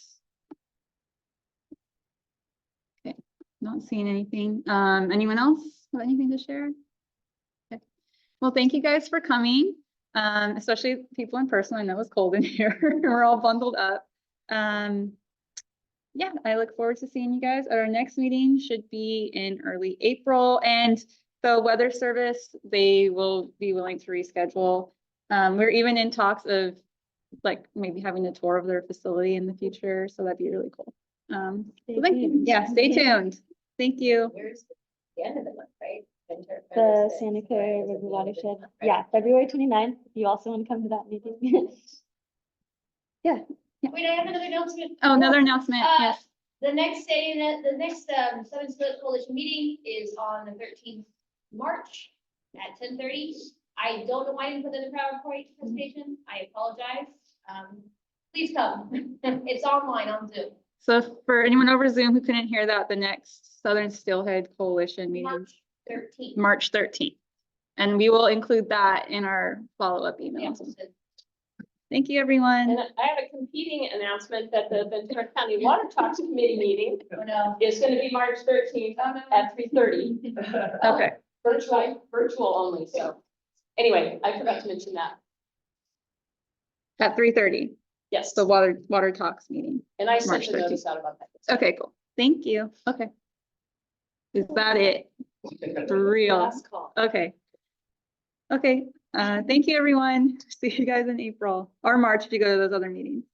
Okay, not seeing anything. Anyone else have anything to share? Okay. Well, thank you guys for coming. especially people in person. I know it's cold in here. We're all bundled up. Yeah, I look forward to seeing you guys at our next meeting. Should be in early April, and the Weather Service, they will be willing to reschedule. We're even in talks of like maybe having a tour of their facility in the future, so that'd be really cool. Stay So thank you. tuned. Yeah, stay tuned. Thank you. Here's the end of the month, right? The Santa Clara River Watershed, yeah, February 29th. If you also want to come to that meeting. Wait, I have another announcement. Oh, another announcement. Yes. The next Southern Split Coalition meeting is on the 13th March at 10:30. I don't know why I didn't put in the PowerPoint presentation. I apologize. Please come. It's online on Zoom. So for anyone over Zoom who couldn't hear that, the next Southern Steelhead Coalition meeting, March 13th. March 13th. And we will include that in our follow-up emails. Yeah. Thank you, everyone. And I have a competing announcement that the Ventura County Water Talks Committee meeting Oh, no. is going to be March 13th at 3:30. Okay, Virtual only, so. Anyway, I forgot to mention that. at 3:30, Yes, the water talks meeting. and I sent March a notice out about that. Okay, cool. Thank you. Okay. Is that it? For real? Last call. Okay. Okay, thank you, everyone. See you guys in April or March if you go to those other meetings.